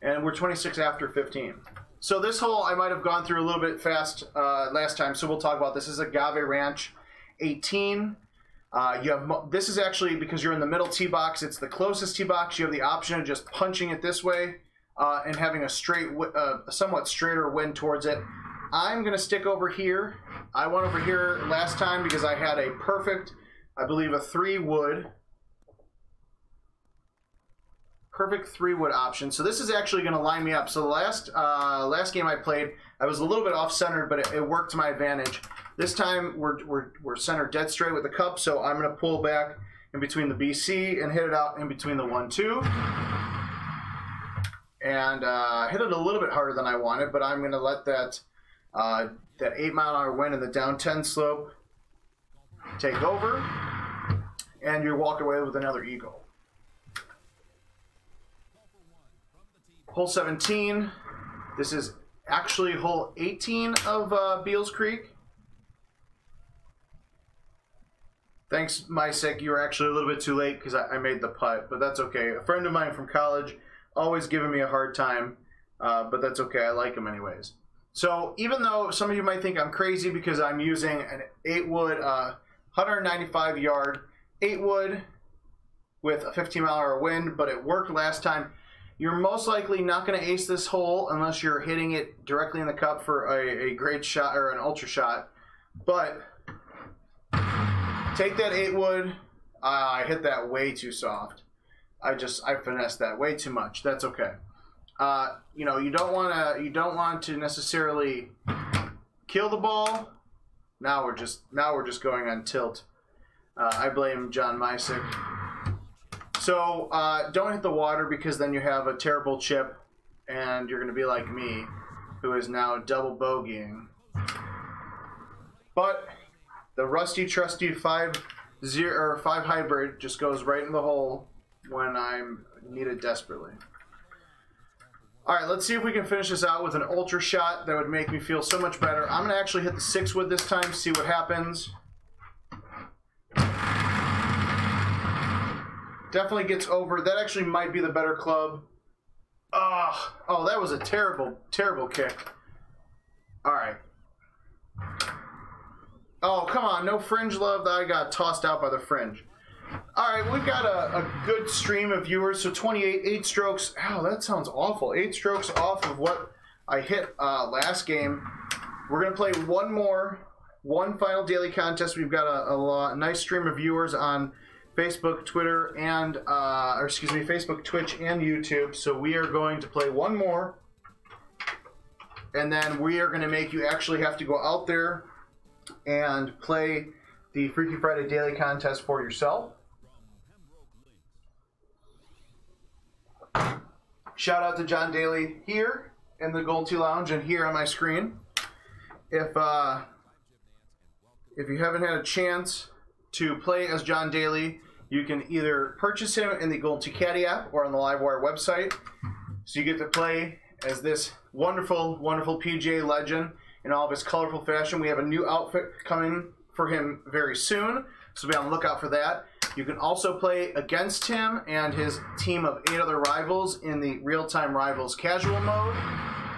And we're 26 after 15. So this hole I might have gone through a little bit fast last time, so we'll talk about this. This is Agave Ranch 18. This is actually, because you're in the middle tee box, it's the closest tee box. You have the option of just punching it this way and having a somewhat straighter wind towards it. I'm going to stick over here. I went over here last time because I had a perfect, I believe, a 3-wood. Perfect 3-wood option. So this is actually going to line me up. So the last game I played, I was a little bit off-centered, but it worked to my advantage. This time we're centered dead straight with the cup, so I'm going to pull back in between the BC and hit it out in between the 1-2. And hit it a little bit harder than I wanted, but I'm going to let that 8-mile-an-hour wind and the down 10 slope take over, and you walk away with another eagle. Hole 17. This is actually hole 18 of Beals Creek. Thanks, Mysek. You were actually a little bit too late because I made the putt, but that's okay. A friend of mine from college, always giving me a hard time, but that's okay. I like him anyways. So even though some of you might think I'm crazy because I'm using an 8-wood, 195-yard 8-wood with a 15-mile-an-hour wind, but it worked last time, you're most likely not going to ace this hole unless you're hitting it directly in the cup for a great shot or an ultra shot. But take that 8-wood. I hit that way too soft. I finessed that way too much. That's okay. You know, you don't want to necessarily kill the ball. Now we're just going on tilt. I blame John Mysek. So don't hit the water because then you have a terrible chip and you're going to be like me, who is now double bogeying. But the rusty trusty 5 hybrid just goes right in the hole when I'm needed desperately. All right, let's see if we can finish this out with an ultra shot. That would make me feel so much better. I'm going to actually hit the 6 wood this time, see what happens. Definitely gets over. That actually might be the better club. Oh, that was a terrible, terrible kick. All right. Oh, come on. No fringe love. I got tossed out by the fringe. All right, we've got a good stream of viewers. So 28, 8 strokes. Ow, that sounds awful. 8 strokes off of what I hit last game. We're going to play one final daily contest. We've got a nice stream of viewers on Facebook, Twitter, and Facebook, Twitch, and YouTube. So we are going to play one more, and then we are going to make you actually have to go out there and play the Freaky Friday Daily Contest for yourself. Shout out to John Daly here in the Golden Tee Lounge and here on my screen. If you haven't had a chance to play as John Daly, you can either purchase him in the Golden Tee Caddy app or on the Livewire website. So you get to play as this wonderful, wonderful PGA legend in all of his colorful fashion. We have a new outfit coming for him very soon, so be on the lookout for that. You can also play against him and his team of 8 other rivals in the Real-Time Rivals casual mode.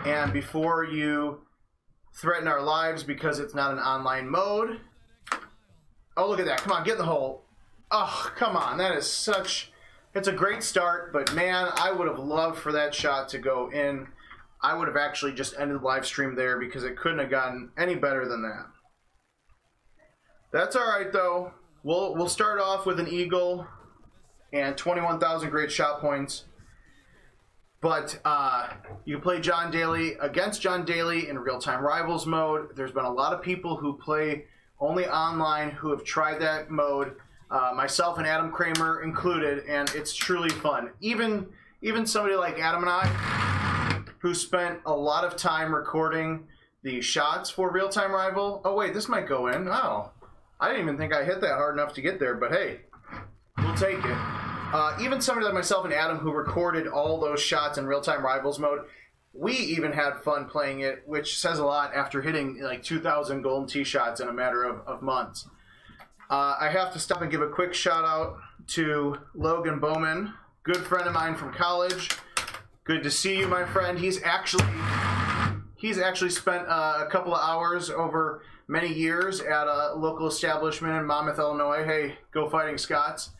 And before you threaten our lives because it's not an online mode... Oh, look at that. Come on, get in the hole. Oh, come on. That is such... It's a great start, but man, I would have loved for that shot to go in. I would have actually just ended the live stream there because it couldn't have gotten any better than that. That's all right, though. We'll start off with an eagle and 21,000 great shot points. But you can play John Daly against John Daly in Real-Time Rivals mode. There's been a lot of people who play only online who have tried that mode. Myself and Adam Kramer included, and it's truly fun. Even somebody like Adam and I, who spent a lot of time recording the shots for Real-Time Rival. Oh wait, this might go in. Oh, I didn't even think I hit that hard enough to get there, but hey, we'll take it. Even somebody like myself and Adam, who recorded all those shots in Real-Time Rivals mode, we even had fun playing it, which says a lot after hitting like 2,000 golden tee shots in a matter of months. I have to stop and give a quick shout out to Logan Bowman, good friend of mine from college. Good to see you, my friend. He's actually spent a couple of hours over many years at a local establishment in Monmouth, Illinois. Hey, go Fighting Scots!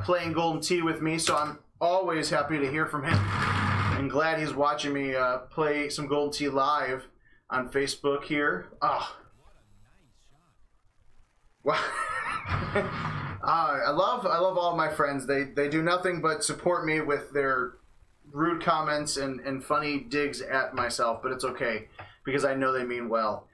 Playing golden tee with me, so I'm always happy to hear from him. And glad he's watching me play some golden tee live on Facebook here. Oh. Wow. I love all of my friends. They do nothing but support me with their rude comments and funny digs at myself, but it's okay because I know they mean well.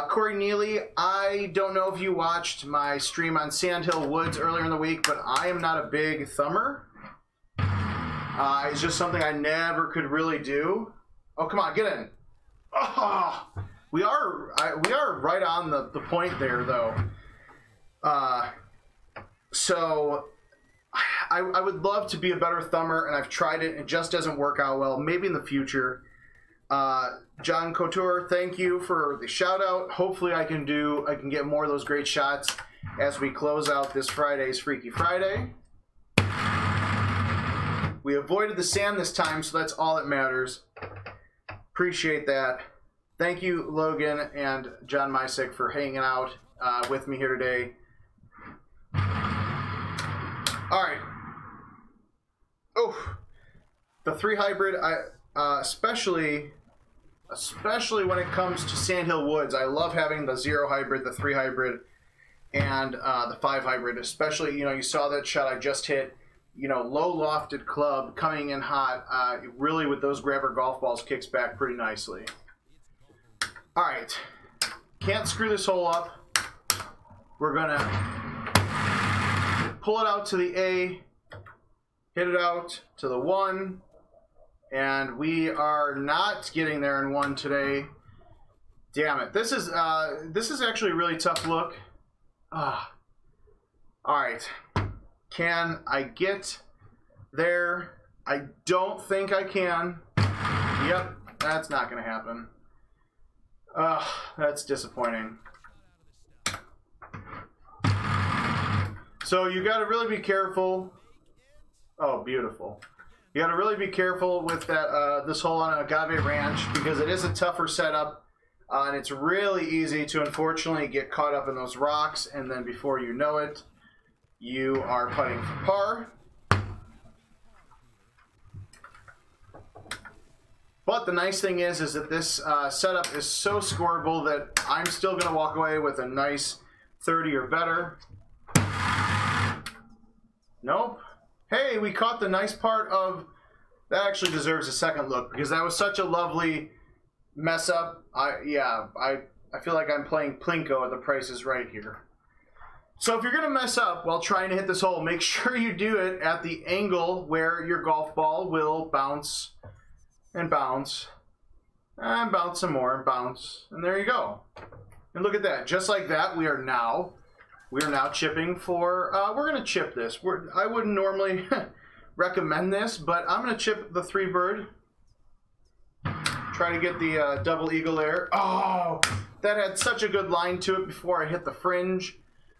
Corey Neely, I don't know if you watched my stream on Sandhill Woods earlier in the week, but I am not a big thumber. It's just something I never could really do. Oh, come on, get in. Oh, we are right on the point there, though. So I would love to be a better thumber, and I've tried it. It just doesn't work out well. Maybe in the future. John Couture, thank you for the shout out. Hopefully I can get more of those great shots as we close out this Friday's Freaky Friday. We avoided the sand this time, so that's all that matters. Appreciate that. Thank you, Logan and John Mysick, for hanging out with me here today. All right. Oh, the 3 hybrid. Especially when it comes to Sandhill Woods, I love having the 0 hybrid, the 3 hybrid, and the 5 hybrid. Especially, you saw that shot I just hit. Low lofted club coming in hot. Really, with those grabber golf balls, kicks back pretty nicely. All right, can't screw this hole up. We're gonna pull it out to the A, hit it out to the 1, and we are not getting there in 1 today. Damn it! This is actually a really tough look. All right, can I get there? I don't think I can. Yep, that's not going to happen. That's disappointing. So you got to really be careful. Oh, beautiful. You got to really be careful with that this hole on Agave Ranch because it is a tougher setup. And it's really easy to unfortunately get caught up in those rocks, and then before you know it, you are putting for par. But the nice thing is that this setup is so scoreable that I'm still going to walk away with a nice 30 or better. Nope. Hey, we caught the nice part of... That actually deserves a second look because that was such a lovely mess up. I feel like I'm playing Plinko at the Price is Right here. So if you're going to mess up while trying to hit this hole, make sure you do it at the angle where your golf ball will bounce and bounce and bounce some more and bounce, and there you go. And look at that, just like that, we are now chipping for. We're gonna chip this. I wouldn't normally recommend this, but I'm gonna chip the 3-bird. Try to get the double eagle there. Oh, that had such a good line to it before I hit the fringe,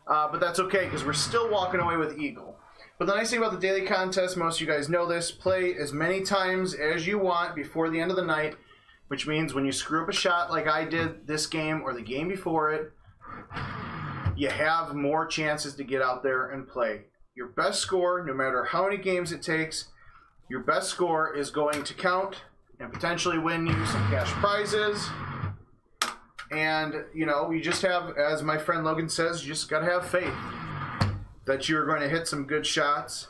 but that's okay because we're still walking away with eagle. But the nice thing about the daily contest, most of you guys know this, play as many times as you want before the end of the night, which means when you screw up a shot like I did this game or the game before it, you have more chances to get out there and play. Your best score, no matter how many games it takes, your best score is going to count and potentially win you some cash prizes. And, you know, you just have, as my friend Logan says, you just got to have faith that you're going to hit some good shots.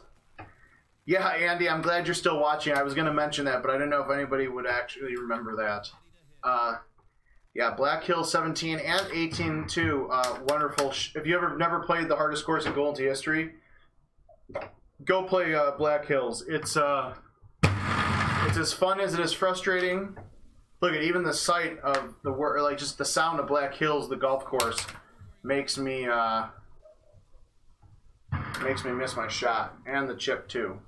Yeah, Andy, I'm glad you're still watching. I was going to mention that, but I didn't know if anybody would actually remember that. Yeah, Black Hill 17 and 18 too. Wonderful. If you ever never played the hardest course in Golden Tee history, go play Black Hills. It's as fun as it is frustrating. Look at even the sight of the word, like just the sound of Black Hills, the golf course, makes me miss my shot and the chip too.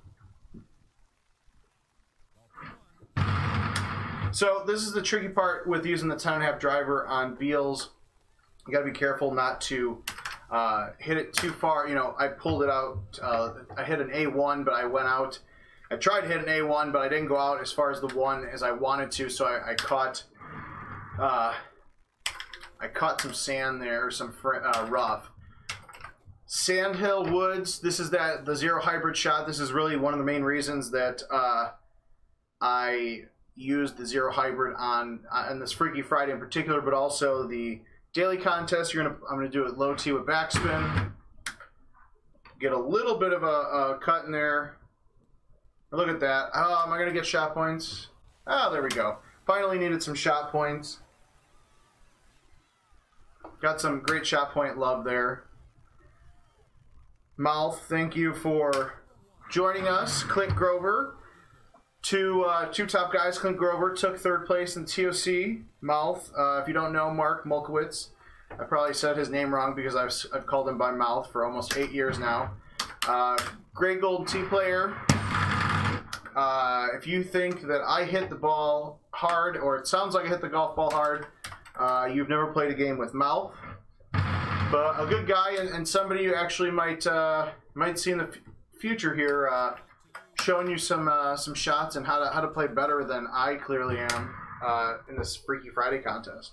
So this is the tricky part with using the 10.5 driver on Beals. You got to be careful not to hit it too far. You know, I pulled it out. I hit an A1, but I went out. I tried to hit an A1, but I didn't go out as far as the 1 as I wanted to. So I caught some sand there, some rough. Sandhill Woods. This is the zero hybrid shot. This is really one of the main reasons that I used the zero hybrid on this Freaky Friday in particular, but also the daily contest. I'm gonna do it low tee with backspin. Get a little bit of a cut in there. Look at that. Oh, am I gonna get shot points? Oh, there we go. Finally needed some shot points. Got some great shot point love there. Mouth, thank you for joining us. Clint Grover. Two top guys. Clint Grover took 3rd place in TOC. Mouth. If you don't know Mark Mulkowitz, I probably said his name wrong because I've called him by Mouth for almost 8 years now. Great Golden Tee player. If you think that I hit the ball hard, or it sounds like I hit the golf ball hard, you've never played a game with Mouth. But a good guy and somebody you actually might see in the future here, showing you some shots and how to play better than I clearly am in this Freaky Friday contest.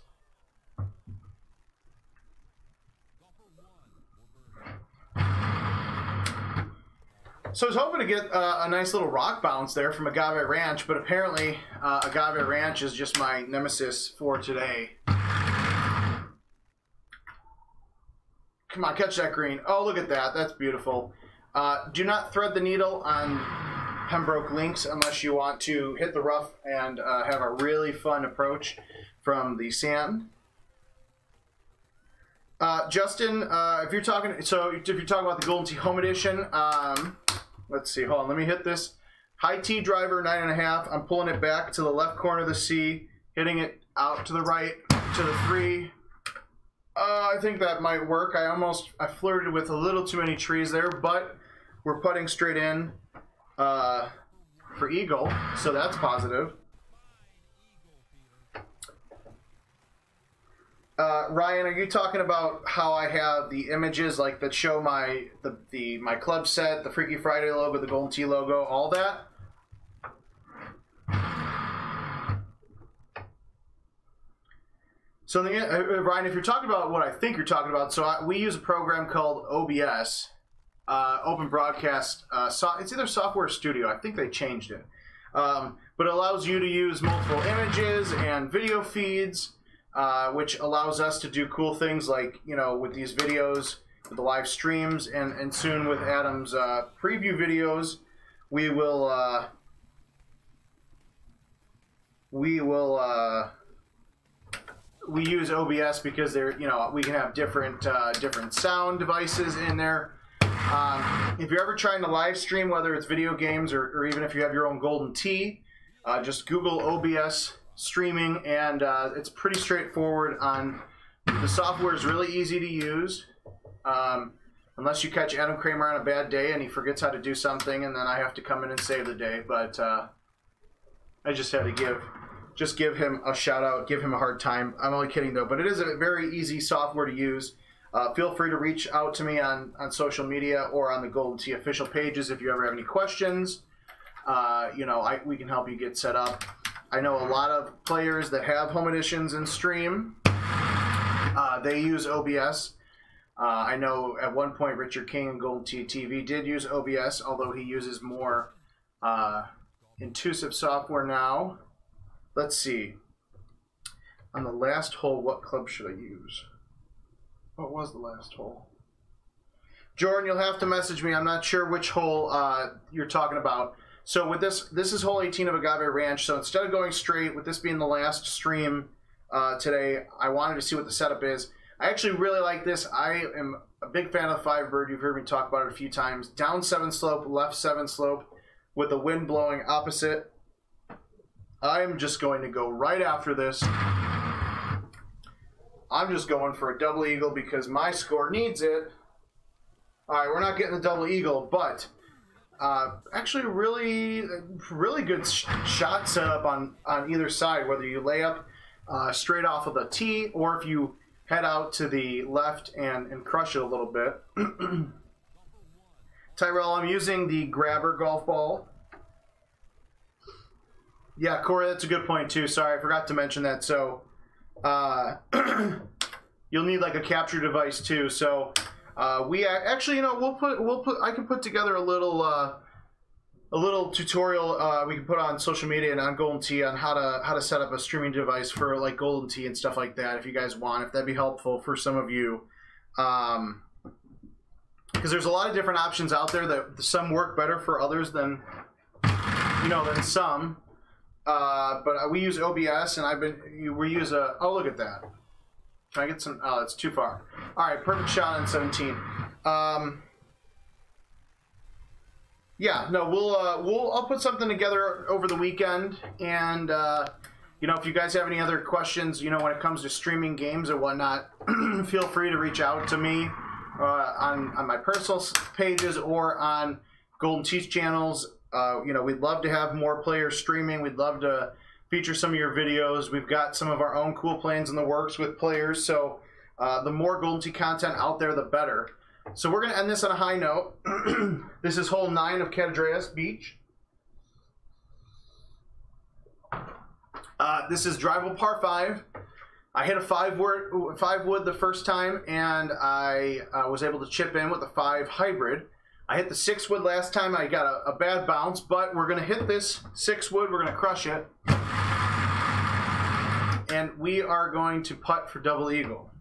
So I was hoping to get a nice little rock bounce there from Agave Ranch, but apparently Agave Ranch is just my nemesis for today. Come on, catch that green. Oh, look at that. That's beautiful. Do not thread the needle on Pembroke Links unless you want to hit the rough and have a really fun approach from the sand. Justin, if you're talking about the Golden Tee Home Edition, let's see. Hold on. Let me hit this high tee driver 9.5. I'm pulling it back to the left corner of the C, hitting it out to the right to the 3. I think that might work. I flirted with a little too many trees there, but we're putting straight in for eagle, so that's positive. Ryan, are you talking about how I have the images like that show my my club set, the Freaky Friday logo, the Golden Tee logo, all that? So, Ryan, if you're talking about what I think you're talking about, so we use a program called OBS, Open Broadcast. It's either Software Studio. I think they changed it. But it allows you to use multiple images and video feeds, which allows us to do cool things like, you know, with these videos, with the live streams, and soon with Adam's preview videos, we use OBS because they're, you know, we can have different sound devices in there. If you're ever trying to live stream, whether it's video games or even if you have your own Golden Tee, just Google OBS streaming, and it's pretty straightforward. The software is really easy to use, unless you catch Adam Kramer on a bad day and he forgets how to do something, and then I have to come in and save the day. But I just had to give him a shout out, give him a hard time. I'm only kidding though, but it is a very easy software to use. Feel free to reach out to me on social media or on the Golden Tee official pages if you ever have any questions. You know, we can help you get set up. I know a lot of players that have home editions and stream. They use OBS. I know at one point Richard King and Golden Tee TV did use OBS, although he uses more intuitive software now. Let's see. On the last hole, what club should I use? What was the last hole? Jordan, you'll have to message me. I'm not sure which hole you're talking about. So with this is hole 18 of Agave Ranch. So instead of going straight, with this being the last stream today, I wanted to see what the setup is. I actually really like this. I am a big fan of the Firebird. You've heard me talk about it a few times. Down 7 slope, left 7 slope, with the wind blowing opposite. I'm just going to go right after this. I'm just going for a double eagle because my score needs it. All right, we're not getting the double eagle, but actually really good shot setup on either side, whether you lay up straight off of the tee or if you head out to the left and crush it a little bit. Tyrell, I'm using the grabber golf ball. Yeah, Corey, that's a good point too. Sorry, I forgot to mention that. So you'll need like a capture device too. So we actually, you know, I can put together a little tutorial we can put on social media and on Golden Tee on how to set up a streaming device for like Golden Tee and stuff like that. If you guys want, if that'd be helpful for some of you, because there's a lot of different options out there that some work better for others than some. But we use OBS, and we use oh, look at that. Can I get some? Oh, it's too far. All right, perfect shot on 17. Yeah, no, I'll put something together over the weekend, and you know, if you guys have any other questions, you know, when it comes to streaming games or whatnot, feel free to reach out to me on my personal pages or on Golden Tee's channels. You know, we'd love to have more players streaming. We'd love to feature some of your videos. We've got some of our own cool plans in the works with players. So the more Golden Tee content out there, the better. So we're going to end this on a high note. This is hole 9 of Cadreas Beach. This is drivable par 5. I hit a 5 wood the first time, and I was able to chip in with the 5 hybrid. I hit the 6 wood last time. I got a bad bounce, but we're going to hit this 6 wood. We're going to crush it. And we are going to putt for double eagle.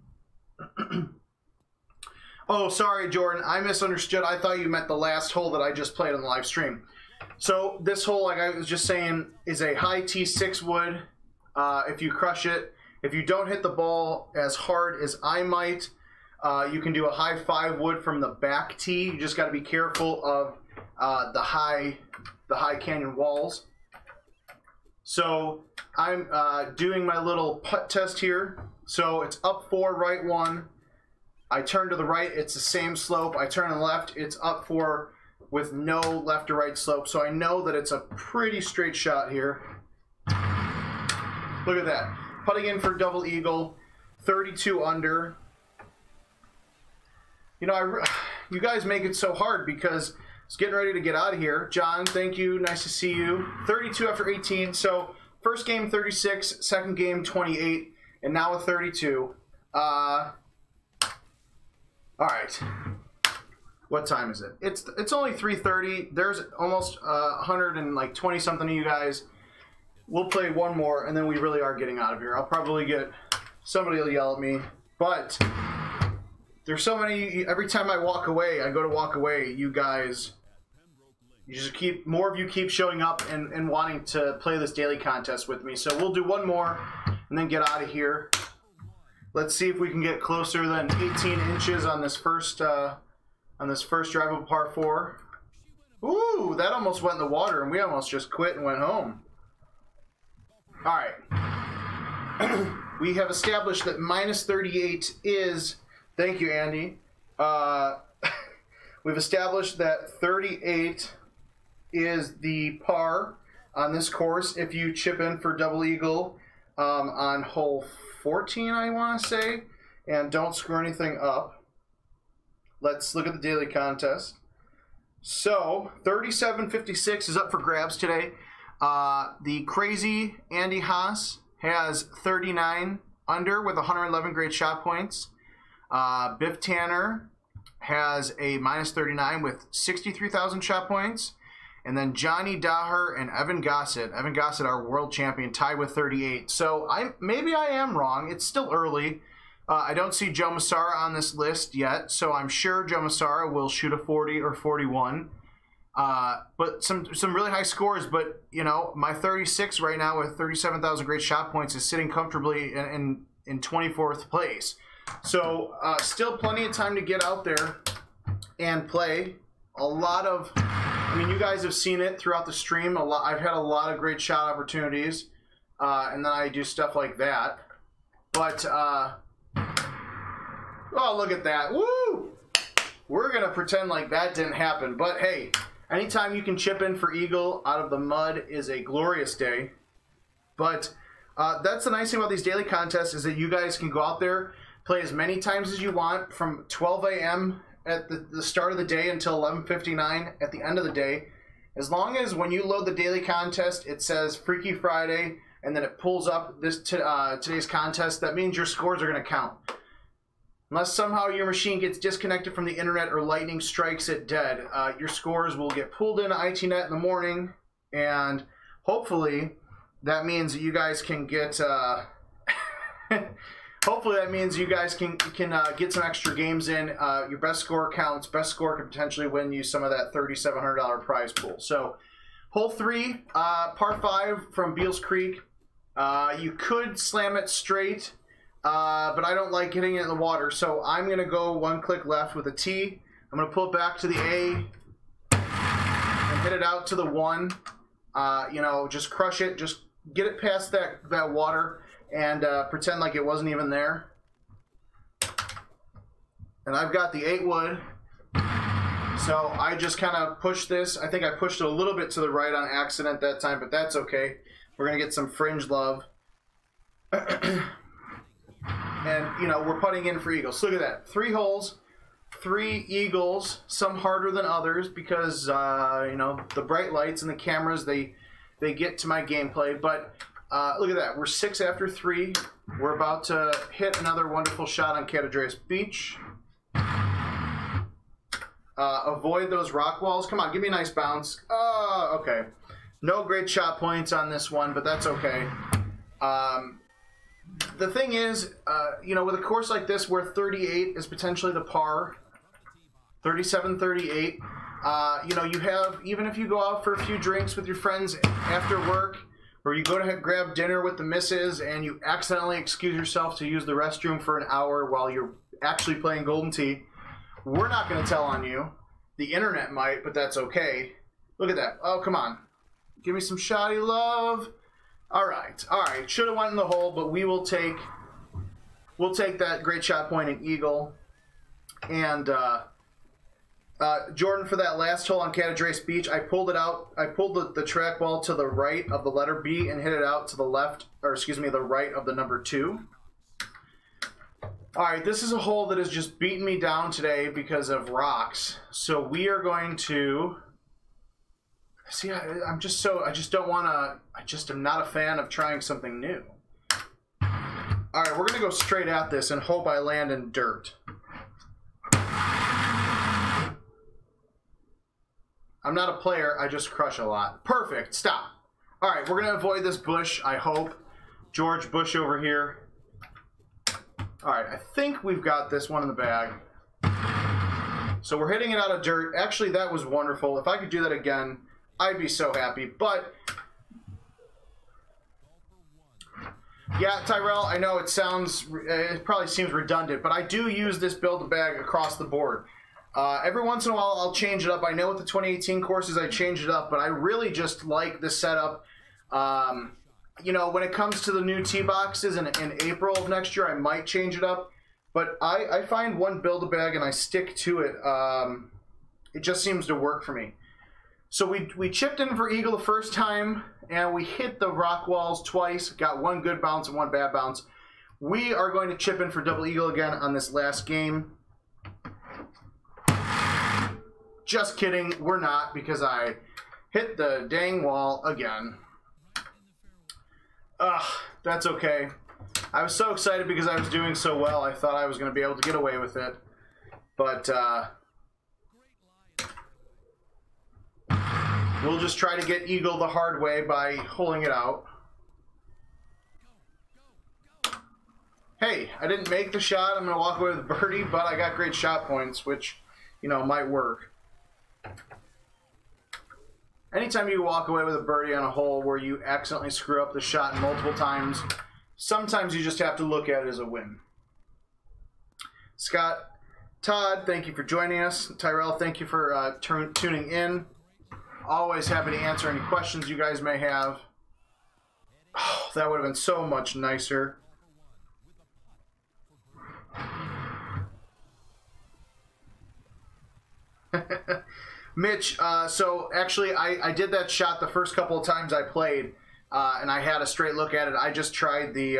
Oh, sorry, Jordan. I misunderstood. I thought you meant the last hole that I just played on the live stream. So this hole, like I was just saying, is a high tee 6 wood. If you crush it, if you don't hit the ball as hard as I might, you can do a high 5 wood from the back tee. You just got to be careful of the high canyon walls. So I'm doing my little putt test here. So it's up 4, right 1. I turn to the right, it's the same slope. I turn to the left, it's up 4 with no left or right slope. So I know that it's a pretty straight shot here. Look at that. Putting in for double eagle. 32 under. You know, you guys make it so hard because it's getting ready to get out of here. John, thank you. Nice to see you. 32 after 18. So first game 36, second game 28, and now a 32. All right. What time is it? It's only 3:30. There's almost 120 something of you guys. We'll play one more, and then we really are getting out of here. I'll probably get somebody will yell at me, but there's so many. Every time I walk away, you guys, you just keep more of you keep showing up and wanting to play this daily contest with me. So we'll do one more and then get out of here. Let's see if we can get closer than 18 inches on this first drivable par 4. Ooh, that almost went in the water, and we almost just quit and went home. All right. We have established that minus 38 is, thank you, Andy. We've established that 38 is the par on this course if you chip in for double eagle on hole 14, I want to say, and don't screw anything up. Let's look at the daily contest. So 37.56 is up for grabs today. The crazy Andy Haas has 39 under with 111 great shot points. Biff Tanner has a minus 39 with 63,000 shot points. And then Johnny Daher and Evan Gossett, our world champion, tied with 38. So maybe I am wrong. It's still early. I don't see Joe Massara on this list yet, so I'm sure Joe Massara will shoot a 40 or 41. But some really high scores, but you know, my 36 right now with 37,000 great shot points is sitting comfortably in 24th place. So still plenty of time to get out there and play. I mean, you guys have seen it throughout the stream. I've had a lot of great shot opportunities, and then I do stuff like that. But oh, look at that! Woo! We're gonna pretend like that didn't happen. But hey, anytime you can chip in for eagle out of the mud is a glorious day. But that's the nice thing about these daily contests is that you guys can go out there, play as many times as you want from 12 a.m. at the start of the day until 11:59 at the end of the day. As long as when you load the daily contest, it says Freaky Friday, and then it pulls up today's contest, that means your scores are going to count. Unless somehow your machine gets disconnected from the internet or lightning strikes it dead, your scores will get pulled into ITNet in the morning, and hopefully that means that you guys can get hopefully that means you guys can get some extra games in. Your best score counts. Best score could potentially win you some of that $3,700 prize pool. So hole 3, par 5 from Beals Creek. You could slam it straight, but I don't like hitting it in the water, so I'm going to go one click left with a T. I'm going to pull it back to the A and hit it out to the 1. You know, just crush it. Just get it past that water and pretend like it wasn't even there. And I've got the 8 wood, so I just kind of pushed this. I think I pushed it a little bit to the right on accident that time, but that's okay. We're going to get some fringe love. And, you know, we're putting in for eagles. So look at that. 3 holes, 3 eagles, some harder than others because, you know, the bright lights and the cameras, they get to my gameplay. But look at that. We're 6 after 3. We're about to hit another wonderful shot on Catadreas Beach. Avoid those rock walls. Come on, give me a nice bounce. Okay. No great shot points on this one, but that's okay. The thing is, you know, with a course like this where 38 is potentially the par, 37, 38, you know, you have, even if you go out for a few drinks with your friends after work, or you go to grab dinner with the missus and you accidentally excuse yourself to use the restroom for an hour while you're actually playing Golden Tee, we're not going to tell on you. The internet might, but that's okay. Look at that. Oh, come on. Give me some shoddy love. All right. Should have went in the hole, but we'll take that great shot point and eagle. And Jordan, for that last hole on Catadreas Beach, I pulled it out. I pulled the trackball to the right of the letter B and hit it out to the left, or excuse me, the right of the number 2. Alright, this is a hole that has just beaten me down today because of rocks. So we are going to... See, I just don't want to... I just am not a fan of trying something new. Alright, we're going to go straight at this and hope I land in dirt. I'm not a player, I just crush a lot. Perfect, stop. Alright, we're going to avoid this bush, I hope. George Bush over here. Alright, I think we've got this one in the bag. So we're hitting it out of dirt. Actually, that was wonderful. If I could do that again, I'd be so happy. But, yeah, Tyrell, I know it probably seems redundant, but I do use this build-a-bag across the board. Every once in a while, I'll change it up. I know with the 2018 courses, I change it up, but I really just like the setup. You know, when it comes to the new tee boxes in April of next year, I might change it up. But I find one build-a-bag and I stick to it. It just seems to work for me. So we chipped in for eagle the first time, and we hit the rock walls twice. Got one good bounce and one bad bounce. We are going to chip in for double eagle again on this last game. Just kidding, we're not, because I hit the dang wall again. Ugh, that's okay. I was so excited because I was doing so well. I thought I was going to be able to get away with it. But, we'll just try to get eagle the hard way by holing it out. Hey, I didn't make the shot. I'm going to walk away with a birdie, but I got great shot points, which, you know, might work. Anytime you walk away with a birdie on a hole where you accidentally screw up the shot multiple times, sometimes you just have to look at it as a win. Scott, Todd, thank you for joining us. Tyrell, thank you for tuning in. Always happy to answer any questions you guys may have. Oh, that would have been so much nicer. Mitch, so actually I did that shot the first couple of times I played, and I had a straight look at it. I just tried the,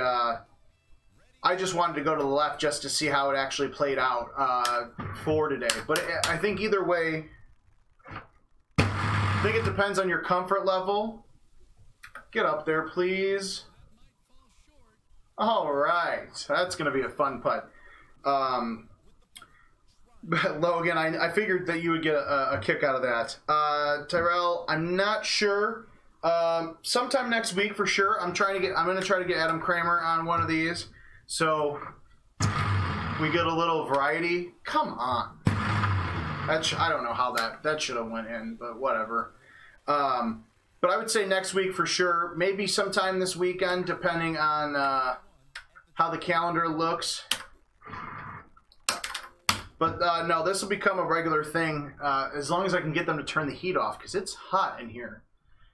I just wanted to go to the left just to see how it actually played out for today. But I think either way, I think it depends on your comfort level. Get up there, please. All right, that's going to be a fun putt. Logan, I figured that you would get a kick out of that. Tyrell, I'm not sure. Sometime next week for sure. I'm going to try to get Adam Kramer on one of these, so we get a little variety. Come on. I don't know how that should have went in, but whatever. But I would say next week for sure. Maybe sometime this weekend, depending on how the calendar looks. But no, this will become a regular thing as long as I can get them to turn the heat off, because it's hot in here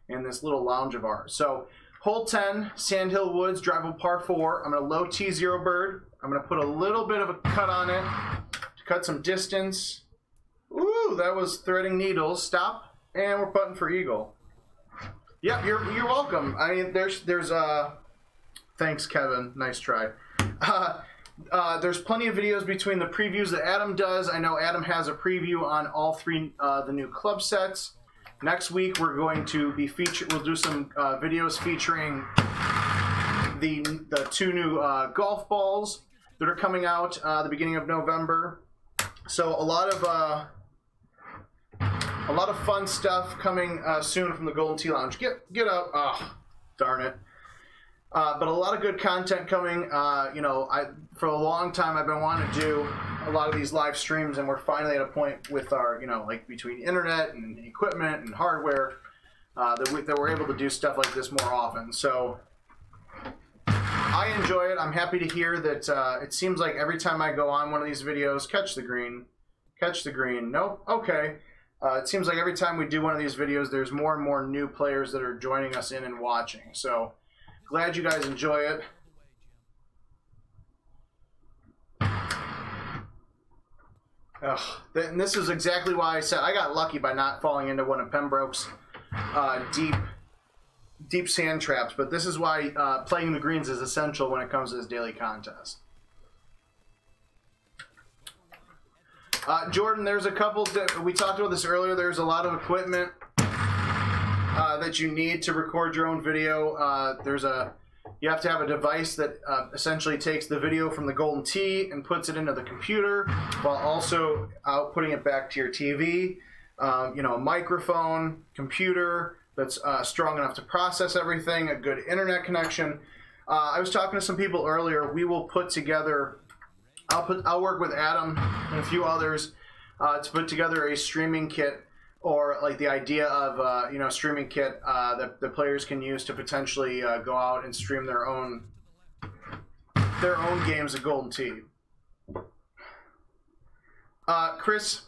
in this little lounge of ours. So hole 10, Sandhill Woods, drivable par 4. I'm going to low T0 bird. I'm going to put a little bit of a cut on it to cut some distance. Ooh, that was threading needles. Stop, and we're putting for eagle. Yep, you're welcome. I mean, there's thanks, Kevin. Nice try. There's plenty of videos between the previews that Adam does. I know Adam has a preview on all three the new club sets. Next week we're going to be we'll do some videos featuring the two new golf balls that are coming out the beginning of November. So a lot of fun stuff coming soon from the Golden Tee Lounge. Get up! Oh, darn it. But a lot of good content coming. You know, for a long time I've been wanting to do a lot of these live streams, and we're finally at a point with our, you know, like between internet and equipment and hardware that we're able to do stuff like this more often. So I enjoy it. I'm happy to hear that it seems like every time I go on one of these videos, catch the green. Nope. Okay. It seems like every time we do one of these videos, there's more and more new players that are joining us in and watching. So glad you guys enjoy it. And this is exactly why I said I got lucky by not falling into one of Pembroke's deep sand traps. But this is why playing the greens is essential when it comes to this daily contest. Jordan, there's a couple, we talked about this earlier, there's a lot of equipment that you need to record your own video. You have to have a device that essentially takes the video from the Golden Tee and puts it into the computer while also outputting it back to your TV. You know, a microphone, computer that's strong enough to process everything, a good internet connection. I was talking to some people earlier. We will put together, I'll work with Adam and a few others to put together a streaming kit, or like the idea of you know, a streaming kit that the players can use to potentially go out and stream their own games at Golden Tee. Chris,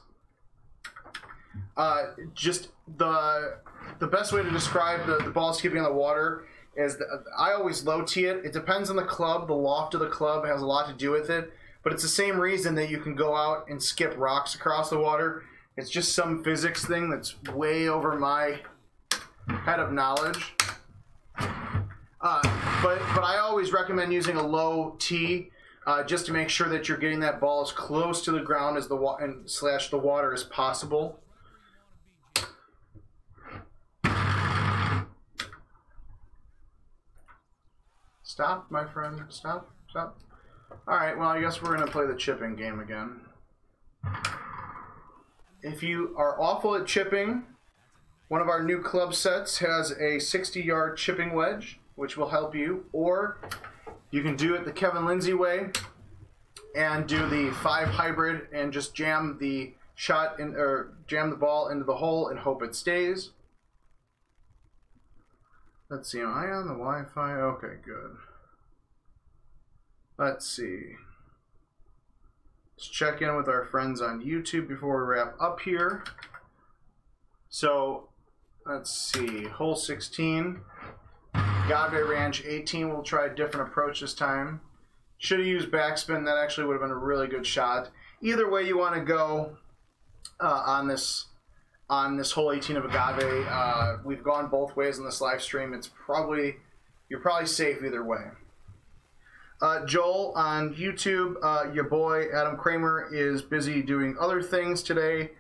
just the best way to describe the ball skipping on the water is that I always low tee it. It depends on the club. The loft of the club has a lot to do with it, but it's the same reason that you can go out and skip rocks across the water. It's just some physics thing that's way over my head of knowledge. But I always recommend using a low tee just to make sure that you're getting that ball as close to the ground as the water as possible. Stop, my friend. Stop. Stop. All right, well, I guess we're going to play the chipping game again. If you are awful at chipping, one of our new club sets has a 60-yard chipping wedge, which will help you. Or you can do it the Kevin Lindsay way and do the 5 hybrid and just jam the shot in, or jam the ball into the hole and hope it stays. Let's see, am I on the Wi-Fi? Okay, good. Let's see. Let's check in with our friends on YouTube before we wrap up here. So, let's see, hole 16. Agave Ranch 18, we'll try a different approach this time. Should have used backspin, that actually would have been a really good shot. Either way you want to go on this hole 18 of Agave. We've gone both ways in this live stream. You're probably safe either way. Joel on YouTube, your boy Adam Kramer is busy doing other things today.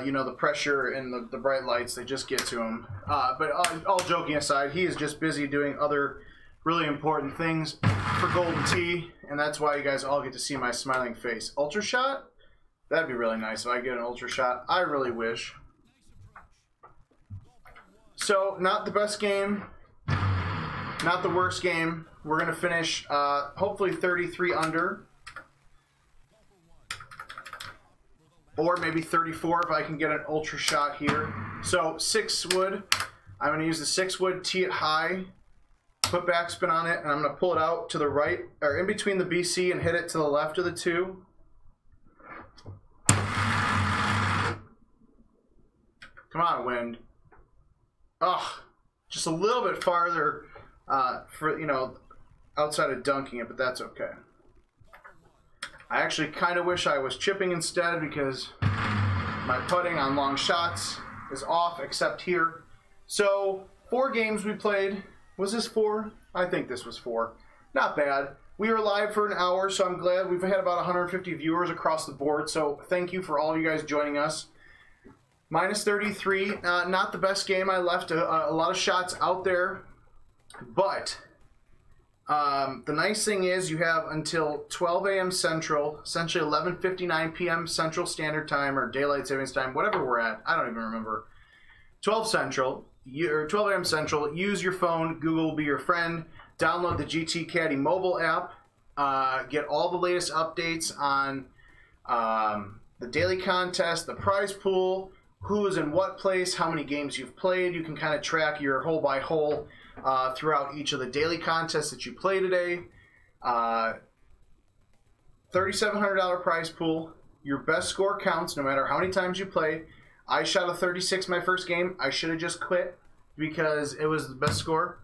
You know, the pressure and the bright lights, they just get to him. But all joking aside, he is just busy doing other really important things for Golden Tee, and that's why you guys all get to see my smiling face. Ultra shot? That'd be really nice if I get an ultra shot. I really wish. So, not the best game, not the worst game. We're going to finish, hopefully 33 under. Or maybe 34 if I can get an ultra shot here. So, 6 wood. I'm going to use the 6 wood, tee it high, put backspin on it, and I'm going to pull it out to the right, or in between the BC, and hit it to the left of the 2. Come on, wind. Ugh, just a little bit farther for, you know, outside of dunking it, but that's okay. I actually kind of wish I was chipping instead, because my putting on long shots is off, except here. So, 4 games we played. Was this 4? I think this was 4. Not bad. We were live for an hour, so I'm glad. We've had about 150 viewers across the board, so thank you for all you guys joining us. Minus 33, not the best game. I left a lot of shots out there, but the nice thing is you have until 12 a.m. Central, essentially 11:59 p.m. Central Standard Time, or Daylight Savings Time, whatever we're at. I don't even remember. 12 Central, or 12 a.m. Central. Use your phone. Google will be your friend. Download the GT Caddy mobile app. Get all the latest updates on the daily contest, the prize pool, who is in what place, how many games you've played. You can kind of track your hole by hole throughout each of the daily contests that you play today. $3,700 prize pool. Your best score counts no matter how many times you play. I shot a 36 my first game. I should have just quit because it was the best score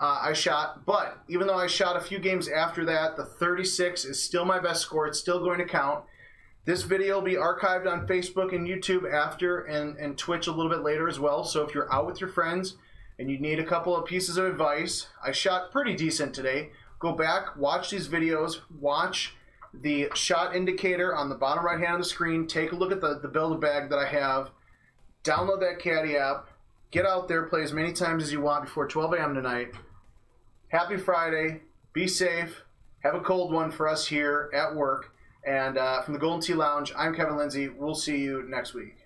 I shot. But even though I shot a few games after that, the 36 is still my best score. It's still going to count. This video will be archived on Facebook and YouTube after, and Twitch a little bit later as well. So if you're out with your friends and you need a couple of pieces of advice, I shot pretty decent today. Go back, watch these videos, watch the shot indicator on the bottom right hand of the screen. Take a look at the Build-A-Bag that I have. Download that Caddy app. Get out there, play as many times as you want before 12 a.m. tonight. Happy Friday. Be safe. Have a cold one for us here at work. And from the Golden Tee Lounge, I'm Kevin Lindsay. We'll see you next week.